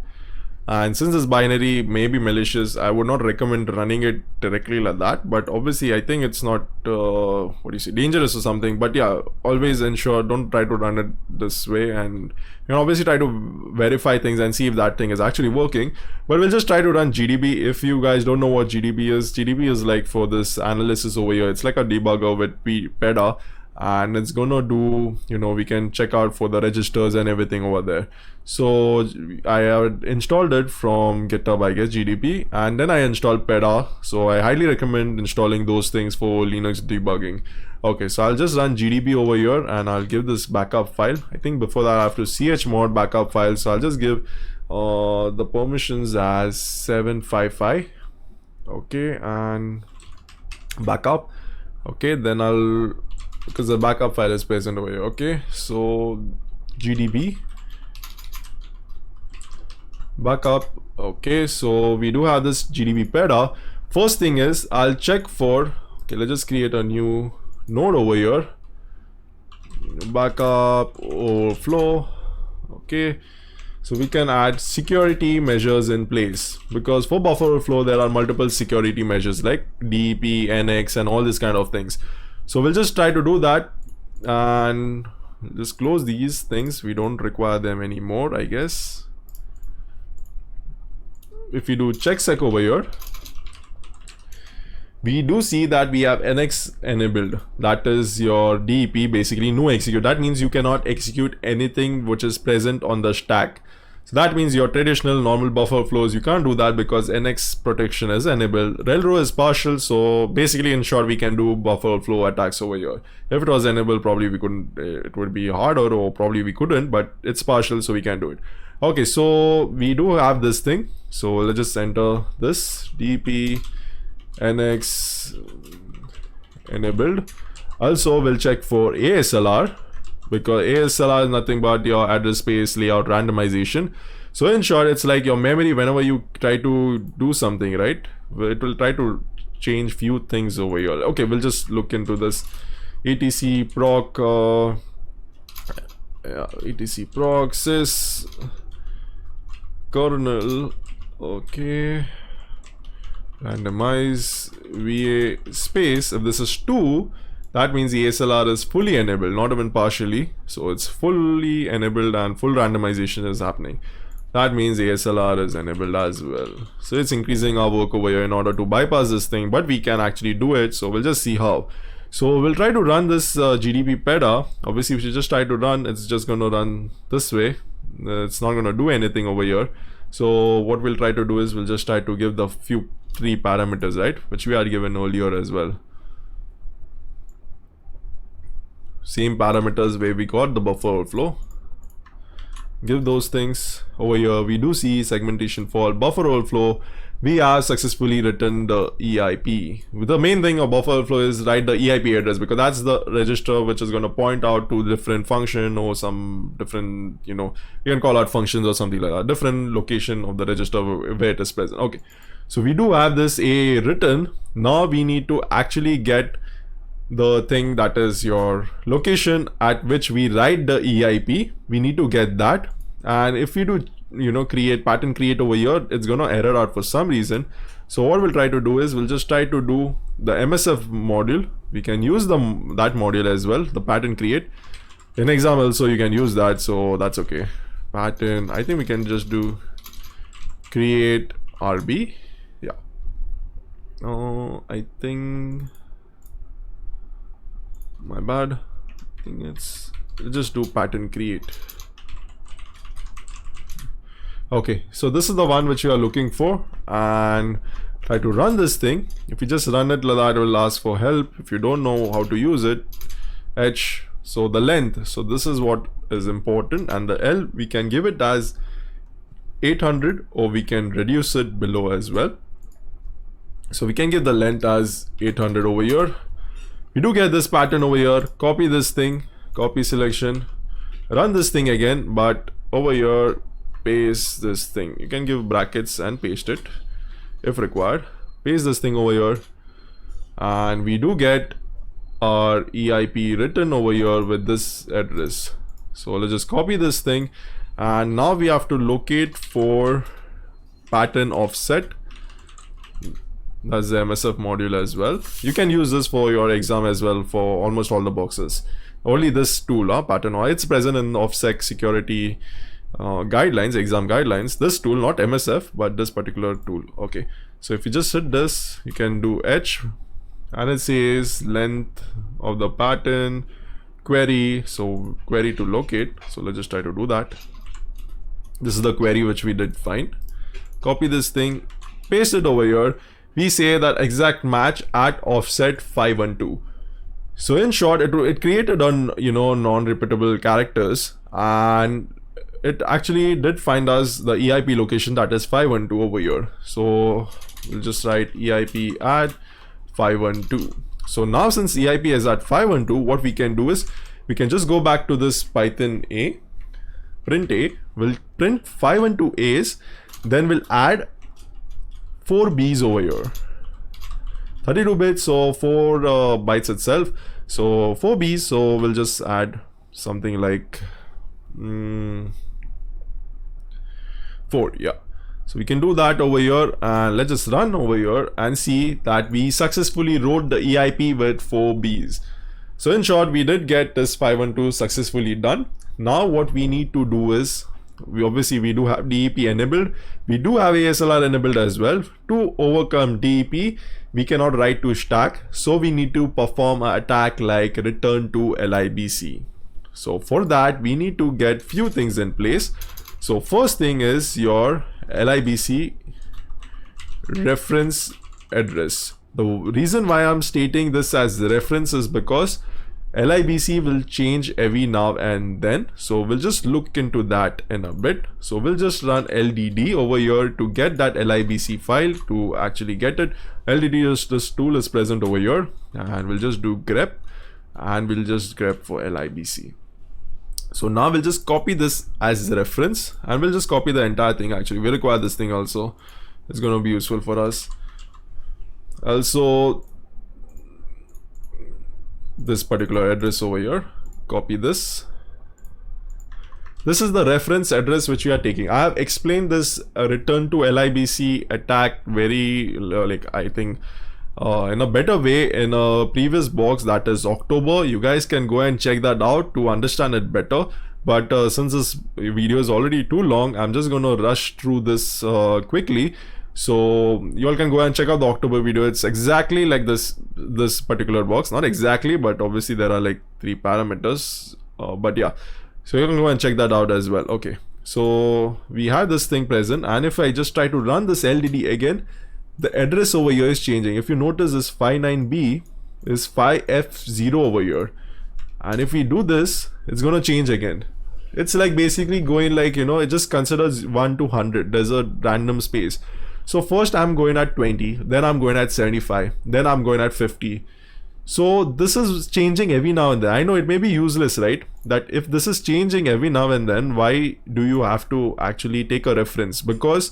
and since this binary may be malicious, I would not recommend running it directly like that, but obviously I think it's not dangerous or something. But yeah, always ensure, don't try to run it this way, and you can obviously try to verify things and see if that thing is actually working. But we'll just try to run GDB. If you guys don't know what GDB is like for this analysis over here, it's like a debugger with PEDA, and it's gonna do, we can check out for the registers and everything over there. So I have installed it from GitHub, I guess, GDB, and then I installed PEDA. So I highly recommend installing those things for Linux debugging. Okay, so I'll just run GDB over here and I'll give this backup file. I think before that I have to chmod backup file, so I'll just give the permissions as 755. Okay, and backup. Okay, then I'll, because the backup file is present over here. Okay, so GDB back up. Okay, so we do have this GDB peda. First thing is I'll check for, okay, let's just create a new node over here. Backup, overflow. Okay, so we can add security measures in place, because for buffer overflow there are multiple security measures like DEP, NX and all this kind of things. So we'll just try to do that and just close these things. We don't require them anymore, I guess. If we do checksec over here, we do see that we have NX enabled. That is your DEP, basically no execute. That means you cannot execute anything which is present on the stack. So that means your traditional normal buffer flows, you can't do that because NX protection is enabled. Railroad is partial, so basically in short we can do buffer flow attacks over here. If it was enabled, probably we couldn't, it would be harder, or probably we couldn't, but it's partial, so we can do it. Okay, so we do have this thing. So let's just enter this DEP NX enabled. Also we'll check for ASLR, because ASLR is nothing but your address space layout randomization. So in short, it's like your memory. Whenever you try to do something, right, it will try to change few things over here. Okay, we'll just look into this. etc proc etc proc sys kernel. Okay, randomize VA space. If this is 2, that means the ASLR is fully enabled, not even partially. So it's fully enabled and full randomization is happening. That means ASLR is enabled as well. So it's increasing our work over here in order to bypass this thing, but we can actually do it. So we'll just see how. So we'll try to run this GDB peda. Obviously, if you just try to run, it's just going to run this way. It's not going to do anything over here. So what we'll try to do is we'll just try to give the few 3 parameters, right, which we had given earlier as well. Same parameters where we got the buffer overflow. Give those things over here. We do see segmentation for buffer overflow. We have successfully written the EIP. The main thing of buffer overflow is write the EIP address, because that's the register which is going to point out to different function or some different, you know, you can call out functions or something like that, different location of the register where it is present. Okay, so we do have this A written. Now we need to actually get the thing that is your location at which we write the EIP. We need to get that, and if we do, you know, create pattern create over here, it's gonna error out for some reason. So what we'll try to do is we'll just try to do the MSF module. We can use that module as well, the pattern create. In example, so you can use that, so that's okay. Pattern, I think we can just do create RB. Yeah. Oh, I think, my bad. I think it's, just do pattern create. Okay, so this is the one which you are looking for, and try to run this thing. If you just run it like that, it will ask for help. If you don't know how to use it, H, so the length, so this is what is important, and the L we can give it as 800, or we can reduce it below as well. So we can give the length as 800 over here. We do get this pattern over here. Copy this thing, copy selection, run this thing again, but over here paste this thing. You can give brackets and paste it if required. Paste this thing over here, and we do get our EIP written over here with this address. So let's just copy this thing, and now we have to locate for pattern offset. That's the MSF module as well. You can use this for your exam as well, for almost all the boxes. Only this tool, pattern, it's present in OffSec security guidelines, exam guidelines. This tool, not MSF, but this particular tool. Okay, so if you just hit this, you can do H, and it says length of the pattern, query, so query to locate. So let's just try to do that. This is the query which we did find. Copy this thing, paste it over here. We say that exact match at offset 512. So in short, it created on, you know, non-repeatable characters, and it actually did find us the EIP location that is 512 over here. So we'll just write EIP at 512. So now since EIP is at 512, what we can do is we can just go back to this Python A, print A, we'll print 512 A's, Then we'll add 4 Bs over here. 32 bits, so 4 bytes itself. So 4 Bs, so we'll just add something like 4, yeah. So we can do that over here, and let's just run over here and see that we successfully wrote the EIP with 4 Bs. So in short, we did get this 512 successfully done. Now what we need to do is, we do have DEP enabled, we do have ASLR enabled as well. To overcome DEP, we cannot write to stack, so we need to perform an attack like return to LIBC. So for that, we need to get few things in place. So first thing is your LIBC reference address. The reason why I'm stating this as the reference is because LIBC will change every now and then, so we'll just look into that in a bit. So we'll just run LDD over here to get that LIBC file. To actually get it, LDD is this tool is present over here, and we'll just do grep, and we'll just grep for LIBC. So now we'll just copy this as a reference, and we'll just copy the entire thing. Actually, we require this thing also. It's going to be useful for us. Also, this particular address over here, copy this. This is the reference address which we are taking. I have explained this return to LIBC attack very I think in a better way in a previous box, that is October. You guys can go and check that out to understand it better. But since this video is already too long, I'm just going to rush through this quickly. So you all can go and check out the October video. It's exactly like this particular box, not exactly, but obviously there are like 3 parameters, but yeah, so you can go and check that out as well. Okay, so we have this thing present, and if I just try to run this LDD again, the address over here is changing. If you notice, this 59B is 5F0 over here, and if we do this, it's going to change again. It's like basically going like, it just considers 1 to 100. There's a random space. So first I'm going at 20, then I'm going at 75, then I'm going at 50. So this is changing every now and then. I know it may be useless, right? That if this is changing every now and then, why do you have to actually take a reference? Because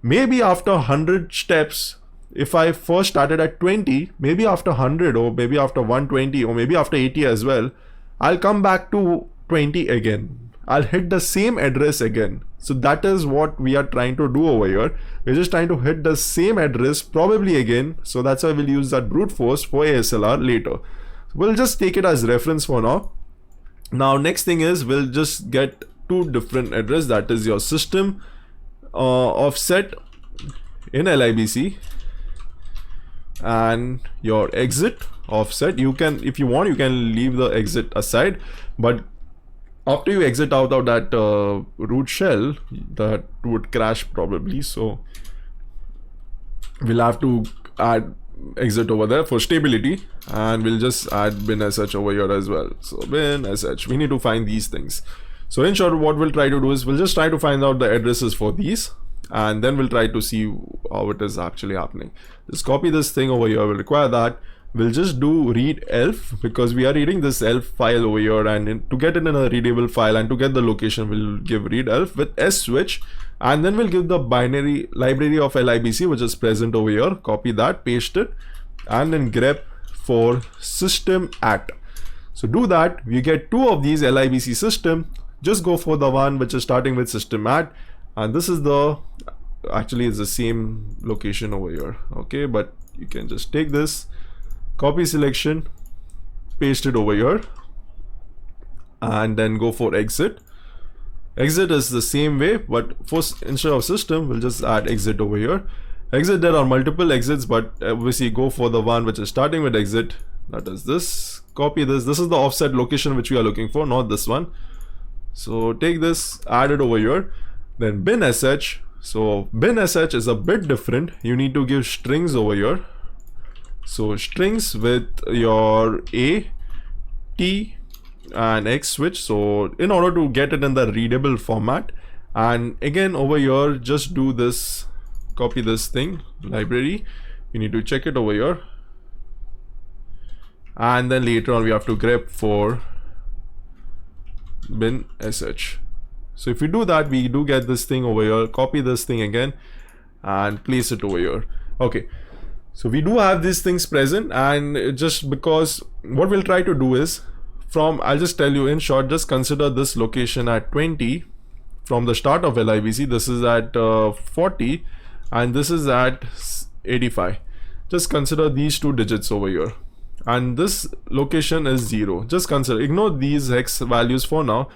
maybe after 100 steps, if I first started at 20, maybe after 100 or maybe after 120 or maybe after 80 as well, I'll come back to 20 again. I'll hit the same address again. So that is what we are trying to do over here. We're just trying to hit the same address probably again. So that's why we'll use that brute force for ASLR later. We'll just take it as reference for now. Now next thing is, we'll just get 2 different address, that is your system offset in LIBC and your exit offset. You can, if you want, you can leave the exit aside, but after you exit out of that root shell, that would crash probably. So we'll have to add exit over there for stability, and we'll just add bin sh over here as well. So bin sh, we need to find these things. So in short, what we'll try to do is, we'll just try to find out the addresses for these, and then we'll try to see how it is actually happening. Just copy this thing over here, we'll require that. We'll just do read elf, because we are reading this elf file over here, and to get it in a readable file and to get the location, we'll give read elf with switch, and then we'll give the binary library of LIBC which is present over here. Copy that, paste it, and then grep for system at. So do that, we get 2 of these LIBC system. Just go for the one which is starting with system at, and this is the, actually it's the same location over here. Okay, but you can just take this, copy selection, paste it over here, and then go for exit. Exit is the same way, but first, instead of system, we'll just add exit over here. Exit, there are multiple exits, but obviously go for the one which is starting with exit, that is this. Copy this, this is the offset location which we are looking for, not this one. So take this, add it over here, then bin sh. So bin sh is a bit different. You need to give strings over here. So strings with your A, T and X switch. So in order to get it in the readable format, and again over here, just do this, copy this thing, library. You need to check it over here. And then later on we have to grep for bin sh. So if we do that, we do get this thing over here. Copy this thing again and place it over here. Okay, so we do have these things present, and just because what we'll try to do is, I'll just tell you in short, just consider this location at 20 from the start of LIBC. This is at 40 and this is at 85. Just consider these two digits over here, and this location is 0. Just consider, ignore these hex values for now.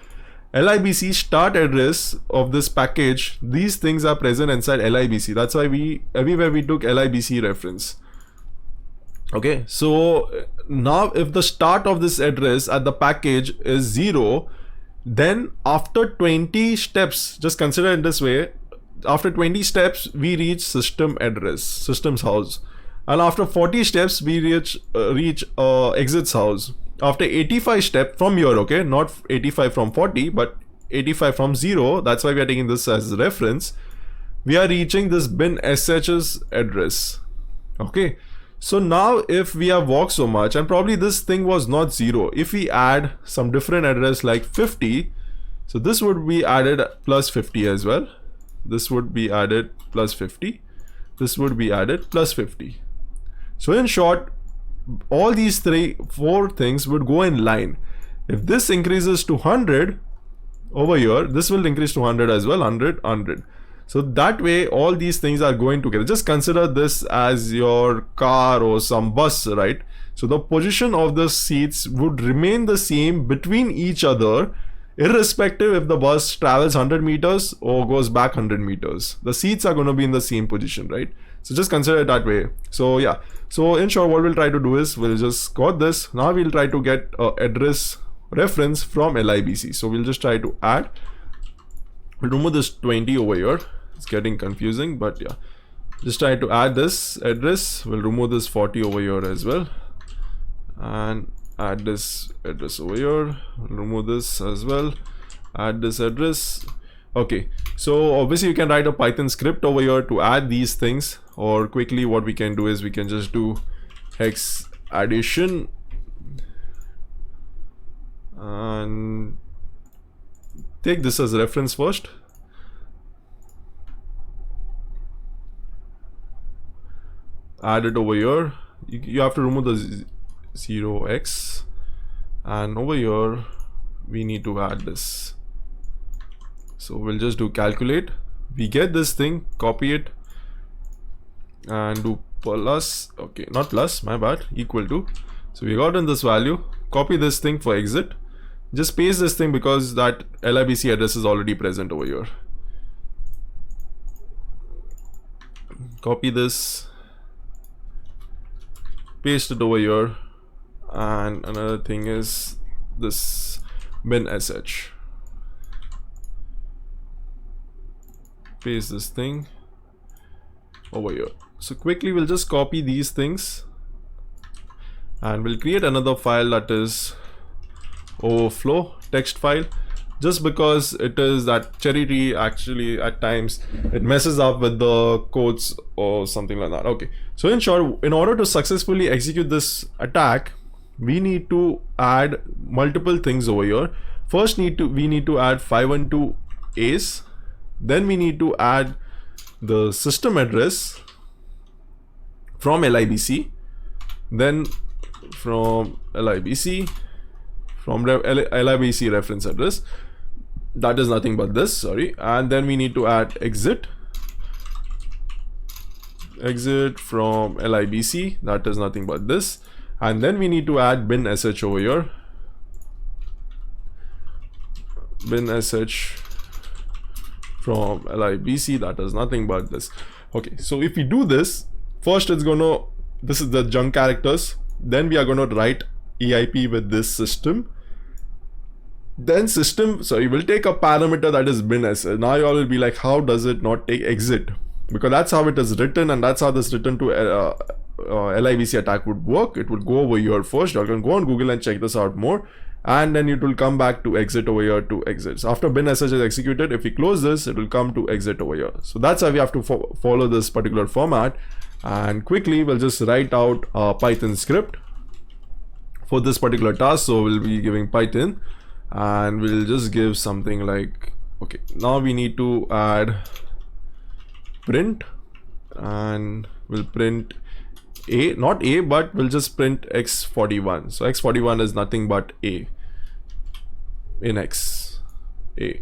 LIBC start address of this package, these things are present inside LIBC. That's why everywhere we took LIBC reference. Okay, so now if the start of this address at the package is 0, then after 20 steps, just consider it this way, after 20 steps we reach system address, system's house, and after 40 steps we reach exit's house. After 85 step from here, okay, not 85 from 40 but 85 from 0, that's why we are taking this as reference, we are reaching this bin sh's address. Okay, so now if we have walked so much, and probably this thing was not 0, if we add some different address like 50, so this would be added plus 50 as well, this would be added plus 50, this would be added plus 50. So in short, all these 4 things would go in line. If this increases to 100 over here, this will increase to 100 as well, 100, 100. So that way all these things are going together. Just consider this as your car or some bus, right? So the position of the seats would remain the same between each other, irrespective if the bus travels 100 meters or goes back 100 meters. The seats are going to be in the same position, right? So just consider it that way. So yeah, so in short, what we'll try to do is, we'll just got this. Now we'll try to get address reference from LIBC. So we'll just try to add, we'll remove this 20 over here. It's getting confusing, but yeah, just try to add this address. We'll remove this 40 over here as well, and add this address over here. Remove this as well, add this address. Okay, so obviously you can write a Python script over here to add these things, or quickly what we can do is we can just do hex addition and take this as reference first. Add it over here. You have to remove the 0x, and over here we need to add this. So we'll just do calculate. We get this thing, copy it and do plus, okay, not plus, my bad, equal to. So we got in this value, copy this thing for exit, just paste this thing because that LIBC address is already present over here. Copy this, paste it over here, and another thing is this bin sh. Paste this thing over here. So quickly we'll just copy these things and we'll create another file that is overflow text file, just because it is that cherry tree actually at times it messes up with the codes or something like that. Okay, so in short, in order to successfully execute this attack, we need to add multiple things over here. First we need to add 512 A's. Then we need to add the system address from LIBC, then from LIBC, from LIBC reference address, that is nothing but this, sorry, and then we need to add exit from LIBC, that is nothing but this, and then we need to add bin sh over here, bin sh from LIBC, that is nothing but this. Okay, so if we do this, first it's gonna, this is the junk characters, then we are gonna write EIP with this system, then system, so you will take a parameter that is bin sh. Now you all will be like, how does it not take exit? Because that's how it is written, and that's how this return to LIBC attack would work. It would go over here first. You can go on Google and check this out more, and then it will come back to exit over here to exit. So after bin sh is executed, if we close this, it will come to exit over here. So that's how we have to follow this particular format. And quickly we'll just write out a Python script for this particular task. So we'll be giving Python, and we'll just give something like Okay, now we need to add print, and we'll print a, not a, but we'll just print x41. So x41 is nothing but a in x, a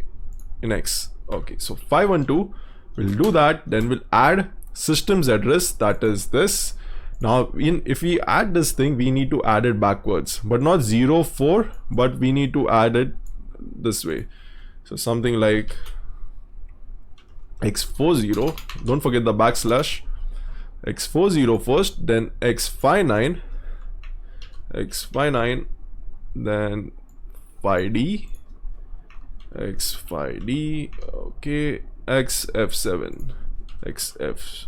in x. Okay, so 512, we'll do that. Then we'll add system's address, that is this. Now if we add this thing, we need to add it backwards, but not 04, but we need to add it this way. So something like x40, don't forget the backslash, x40 first, then x59, then 5d, x5d, okay, xf7, xf7.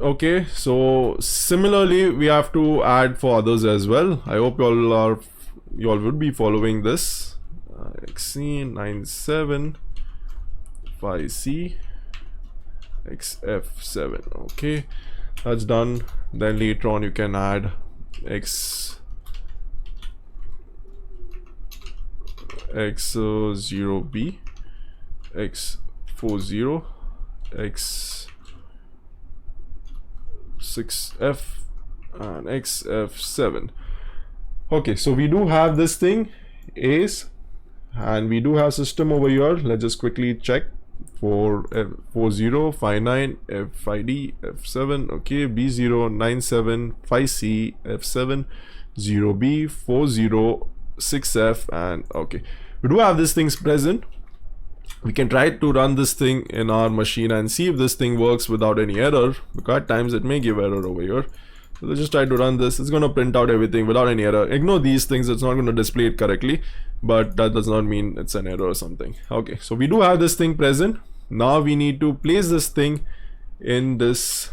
Okay, so similarly we have to add for others as well. I hope you all would be following this. xc97, 5c, xf7. okay, that's done. Then later on you can add x0b, x40, x6f, and xf7. okay, so we do have this thing A's, and we do have system over here. Let's just quickly check for F40, 59, F5D, F7, okay, B0, 97, 5C, F7, 0B, 40, 6F, and okay, we do have these things present. We can try to run this thing in our machine and see if this thing works without any error, because at times it may give error over here. So let's just try to run this. It's going to print out everything without any error. Ignore these things, it's not going to display it correctly, but that does not mean it's an error or something. Okay, so we do have this thing present. Now we need to place this thing in this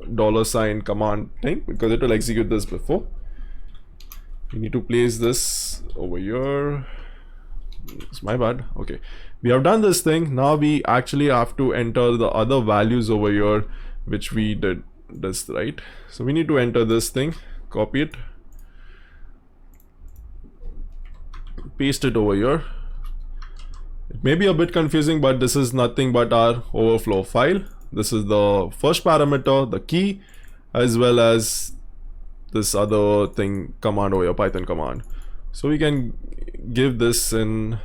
$ command thing, because it will execute this before. We need to place this over here. It's my bad. Okay, we have done this thing. Now we actually have to enter the other values over here, which we did this, right? So we need to enter this thing, copy it, paste it over here. It may be a bit confusing, but this is nothing but our overflow file. This is the first parameter, the key, as well as this other thing, command over here, Python command. So we can give this in,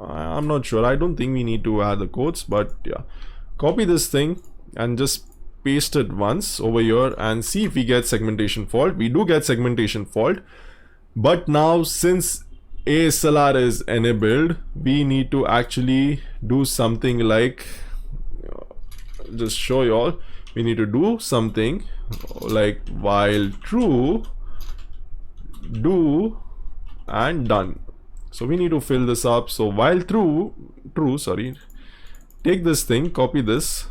I'm not sure, I don't think we need to add the quotes, but yeah, copy this thing and just paste it once over here and see if we get segmentation fault. We do get segmentation fault, but now since ASLR is enabled, we need to actually do something like, just show you all, we need to do something like while true, do, and done. So we need to fill this up. So while true, sorry, take this thing, copy this,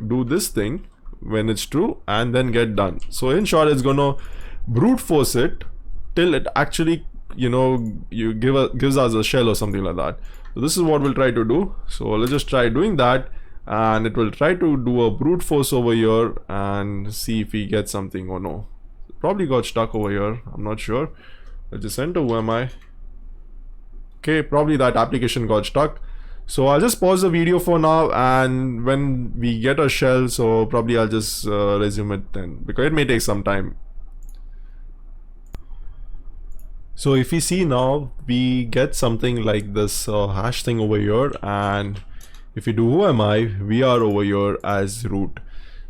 do this thing when it's true, and then get done. So in short, it's gonna brute force it till it actually, you know, gives us a shell or something like that. So this is what we'll try to do. So let's just try doing that, and it will try to do a brute force over here and see if we get something or no. Probably got stuck over here, I'm not sure. Let's just enter who am I. Okay, probably that application got stuck. So I'll just pause the video for now, and when we get a shell, so probably I'll just resume it then, because it may take some time. So if you see now, we get something like this hash thing over here, and if you do who am I, we are over here as root.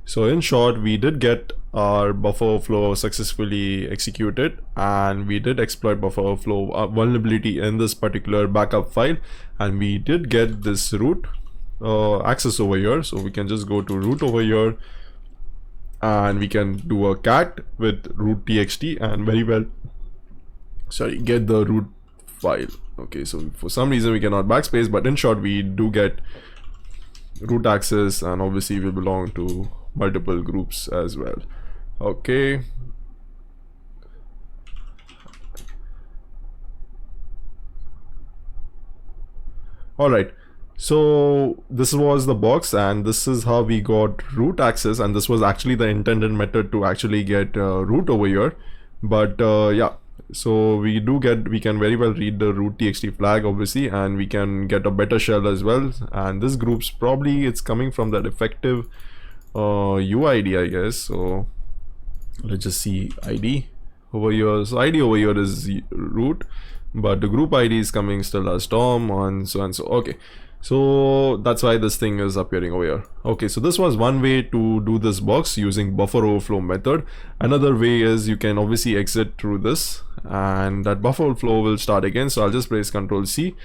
So in short, we did get our buffer overflow successfully executed, and we did exploit buffer overflow vulnerability in this particular backup file, and we did get this root access over here. So we can just go to root over here, and we can do a cat with root txt and very well, sorry, get the root file. Okay, so for some reason we cannot backspace, but in short, we do get root access, and obviously we belong to multiple groups as well. Okay, all right, so this was the box, and this is how we got root access, and this was actually the intended method to actually get root over here. But yeah, So we can very well read the root txt flag obviously, and we can get a better shell as well. And this group's probably it's coming from that effective UID, I guess. So let's just see ID over here. So ID over here is root, but the group ID is coming still as Tom and so and so. Okay, so that's why this thing is appearing over here. Okay, so this was one way to do this box using buffer overflow method. Another way is you can obviously exit through this, and that buffer overflow will start again. So I'll just press Ctrl C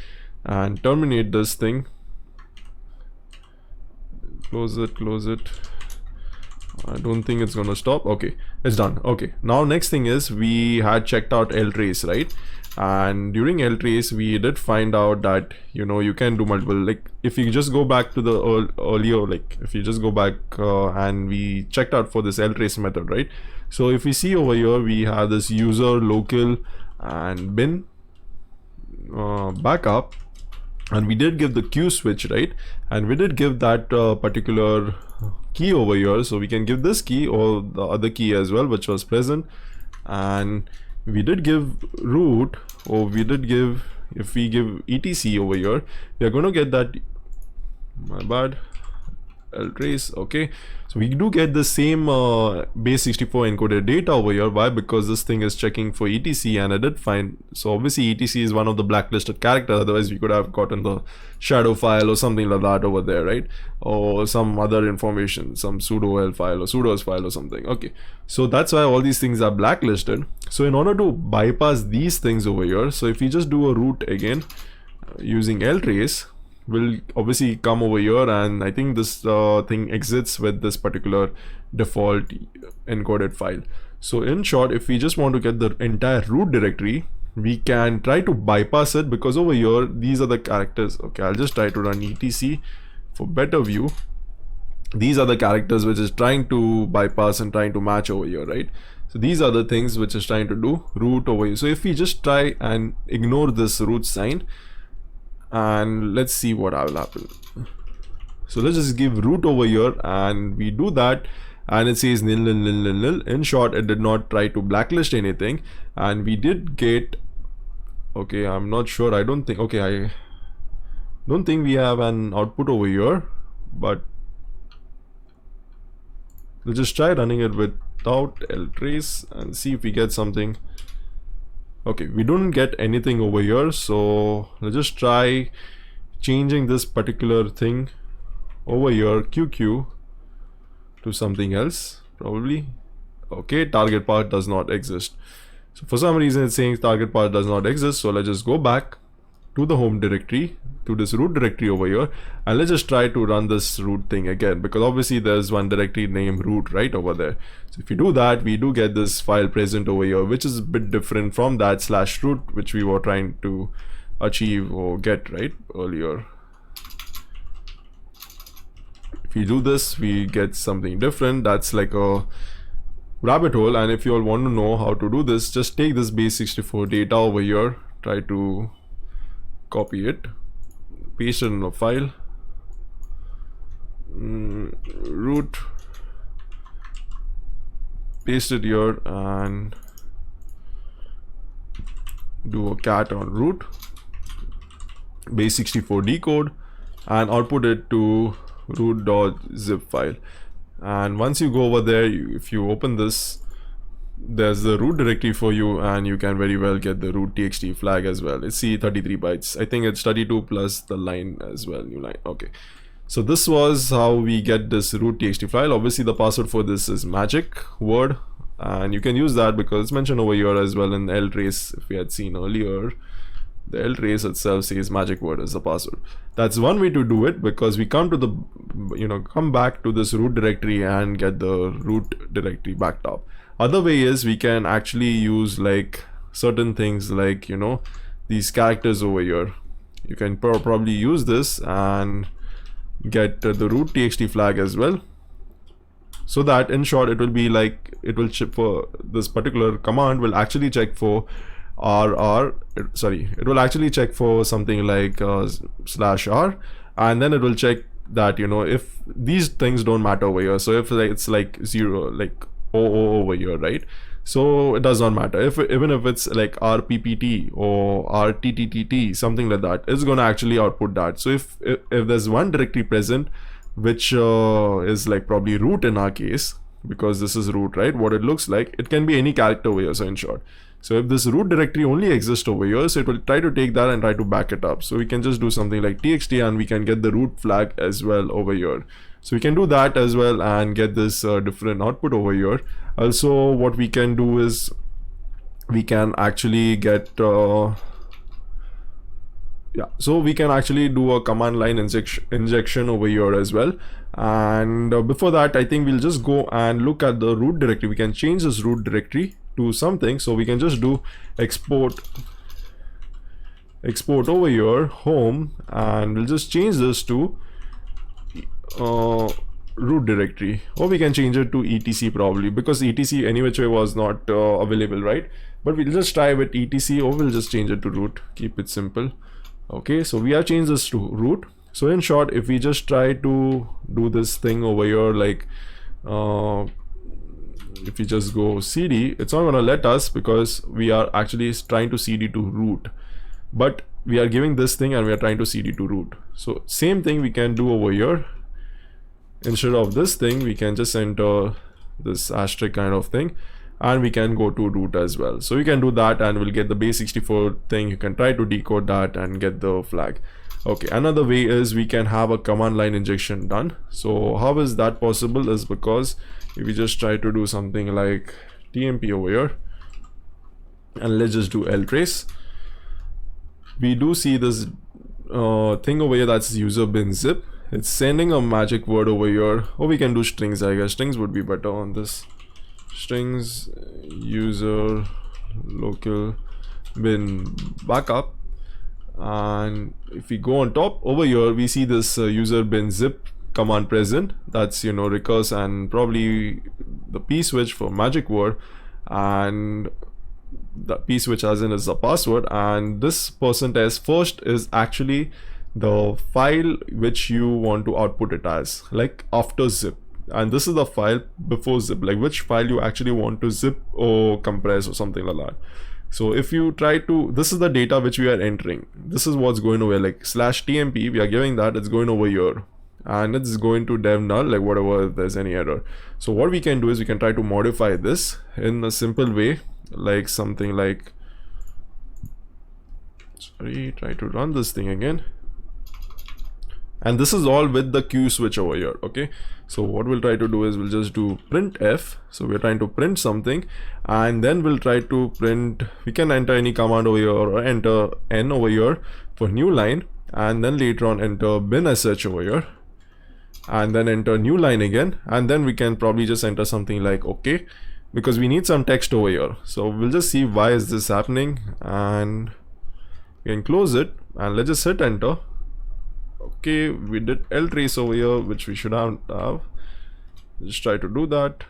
and terminate this thing. Close it. I don't think it's gonna stop. Okay, it's done. Okay, now next thing is we had checked out ltrace, right? And during ltrace we did find out that you can do multiple, like if you just go back to the earlier, like if you just go back and we checked out for this ltrace method, right? So if we see over here, we have this user local and bin backup, and we did give the queue switch, right? And we did give that particular key over here, so we can give this key or the other key as well, which was present. And we did give root, or we did give, if we give etc over here, we are going to get that, my bad, ltrace. Okay, so we do get the same base64 encoded data over here. Why? Because this thing is checking for etc, and I did find, so obviously etc is one of the blacklisted characters, otherwise we could have gotten the shadow file or something like that over there, right? Or some other information, some sudo file or sudo's file or something. Okay, so that's why all these things are blacklisted. So in order to bypass these things over here, so if we just do a root again using ltrace, will obviously come over here, and I think this thing exits with this particular default encoded file. So in short, if we just want to get the entire root directory, we can try to bypass it, because over here these are the characters. Okay, I'll just try to run etc for better view. These are the characters which is trying to bypass and trying to match over here, right? So these are the things which is trying to do root over here. So if we just try and ignore this root sign, and let's see what will happen. So let's just give root over here, and we do that, and it says nil nil nil nil nil. In short, it did not try to blacklist anything, and we did get, okay, I'm not sure, I don't think, okay, I don't think we have an output over here, but let's just try running it without ltrace and see if we get something. Okay, we don't get anything over here, so let's just try changing this particular thing over here, QQ, to something else, probably. Okay, target path does not exist. So for some reason it's saying target path does not exist, so let's just go back to the home directory, to this root directory over here, and let's just try to run this root thing again, because obviously there's one directory named root right over there. So if you do that, we do get this file present over here, which is a bit different from that /root which we were trying to achieve or get right earlier. If you do this, we get something different. That's like a rabbit hole, and if you all want to know how to do this, just take this base64 data over here, try to copy it, paste it in a file, root, paste it here, and do a cat on root, base64 decode, and output it to root.zip file. And once you go over there, if you open this, there's the root directory for you, and you can very well get the root txt flag as well. It's 33 bytes. I think it's 32 plus the line as well, new line. Okay, so this was how we get this root txt file. Obviously the password for this is magic word, and you can use that because it's mentioned over here as well in ltrace. If we had seen earlier, the ltrace itself says magic word is the password. That's one way to do it, because we come to the come back to this root directory and get the root directory backed up. Other way is we can actually use like certain things like these characters over here. You can probably use this and get the root txt flag as well, so that in short it will be like, it will check for this particular command will actually check for it will actually check for something like /r, and then it will check that if these things don't matter over here. So if it's like 0, like O over here, right? So it does not matter if even if it's like rppt or rtttt, something like that, it's going to actually output that. So if there's one directory present which is like probably root in our case, because this is root, right? What it looks like, it can be any character over here, so in short. So if this root directory only exists over here, so it will try to take that and try to back it up. So we can just do something like txt and we can get the root flag as well over here. So we can do that as well and get this different output over here. Also, what we can do is we can actually get so we can actually do a command line injection over here as well. And before that, I think we'll just go and look at the root directory. We can change this root directory to something. So we can just do export over here home, and we'll just change this to root directory, or we can change it to etc probably, because etc any which way was not available, right? But we'll just try with etc, or we'll just change it to root, keep it simple. Okay, so we have changed this to root. So in short, if we just try to do this thing over here, like if we just go cd, it's not going to let us because we are actually trying to cd to root, but we are giving this thing and we are trying to cd to root. So same thing we can do over here. Instead of this thing, we can just enter this asterisk kind of thing, and we can go to root as well. So you can do that and we'll get the base64 thing. You can try to decode that and get the flag. Okay, another way is we can have a command line injection done. So how is that possible is because if we just try to do something like tmp over here, and let's just do ltrace, we do see this thing over here that's user bin zip. It's sending a magic word over here, or we can do strings. I guess strings would be better on this. Strings user local bin backup, and if we go on top over here, we see this user bin zip command present. That's, you know, recurse and probably the p switch for magic word, and the p switch as in is the password, and this %s first is actually the file which you want to output it as, like after zip, and this is the file before zip, like which file you actually want to zip or compress or something like that. So if you try to, this is the data which we are entering, this is what's going over, like /tmp, we are giving that, it's going over here, and it's going to dev null, like whatever, if there's any error. So what we can do is we can try to modify this in a simple way, like something like, try to run this thing again. And this is all with the Q switch over here. Okay, so what we'll try to do is we'll just do printf. So we're trying to print something, and then we'll try to print, we can enter any command over here, or enter n over here for new line, and then later on enter bin sh over here, and then enter new line again, and then we can probably just enter something like okay, because we need some text over here. So we'll just see why is this happening, and we can close it, and let's just hit enter. Okay, we did ltrace over here, which we should have. Just try to do that.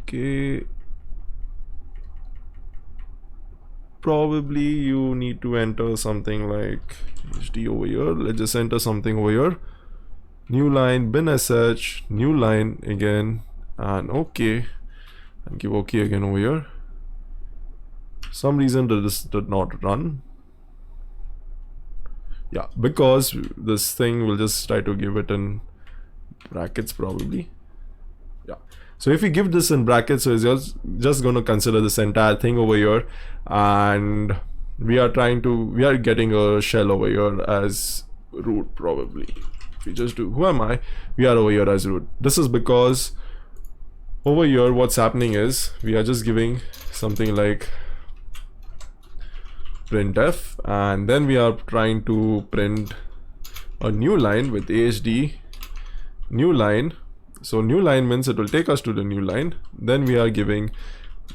Okay, probably you need to enter something like hd over here. Let's just enter something over here, new line bin sh, new line again, and okay, and give okay again over here. Some reason this did not run. Yeah, because this thing will just try to give it in brackets probably. Yeah, so if we give this in brackets, so it's just going to consider this entire thing over here, and we are getting a shell over here as root probably. If we just do who am I, we are over here as root. This is because over here what's happening is we are just giving something like printf, and then we are trying to print a new line with ahd new line. So new line means it will take us to the new line, then we are giving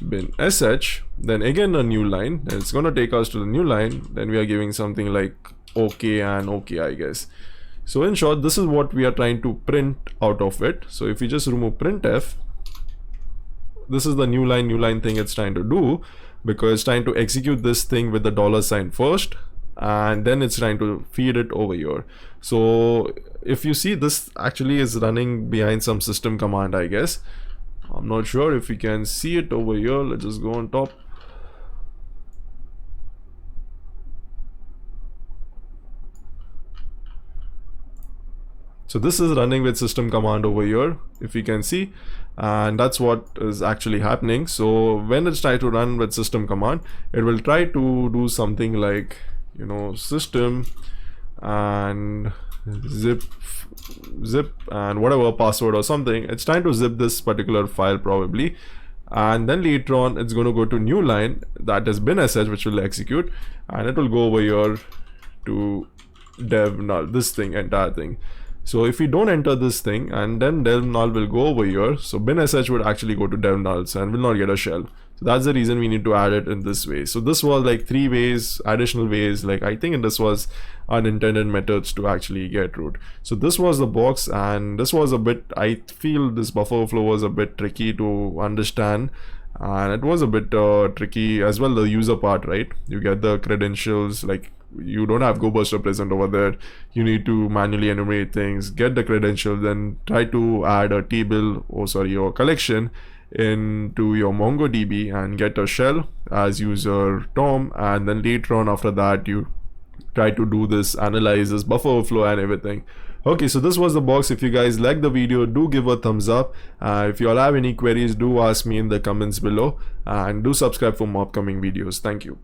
bin sh, then again a new line, and it's going to take us to the new line, then we are giving something like okay and okay, I guess. So in short, this is what we are trying to print out of it. So if we just remove printf, this is the new line thing it's trying to do, because it's trying to execute this thing with the $sign first, and then it's trying to feed it over here. So if you see, this actually is running behind some system command, I guess. I'm not sure if you can see it over here. Let's just go on top. So this is running with system command over here, if you can see, and that's what is actually happening. So when it's trying to run with system command, it will try to do something like, you know, system and zip and whatever password or something. It's trying to zip this particular file probably, and then later on it's going to go to new line, that is bin-sh, which will execute, and it will go over here to dev null, this thing, entire thing. So if we don't enter this thing, and then dev null will go over here, so bin-sh would actually go to dev nulls and will not get a shell. So that's the reason we need to add it in this way. So this was like 3 ways, additional ways, like I think this was unintended methods to actually get root. So this was the box, and this was a bit, I feel this buffer overflow was a bit tricky to understand, and it was a bit tricky as well, the user part, right? You get the credentials, like you don't have GoBuster present over there. You need to manually enumerate things, get the credentials, then try to add a table, or collection into your MongoDB and get a shell as user Tom, and then later on after that you try to do this, analyze this buffer overflow and everything. Okay, so this was the box. If you guys like the video, do give a thumbs up. If you all have any queries, do ask me in the comments below, and do subscribe for more upcoming videos. Thank you.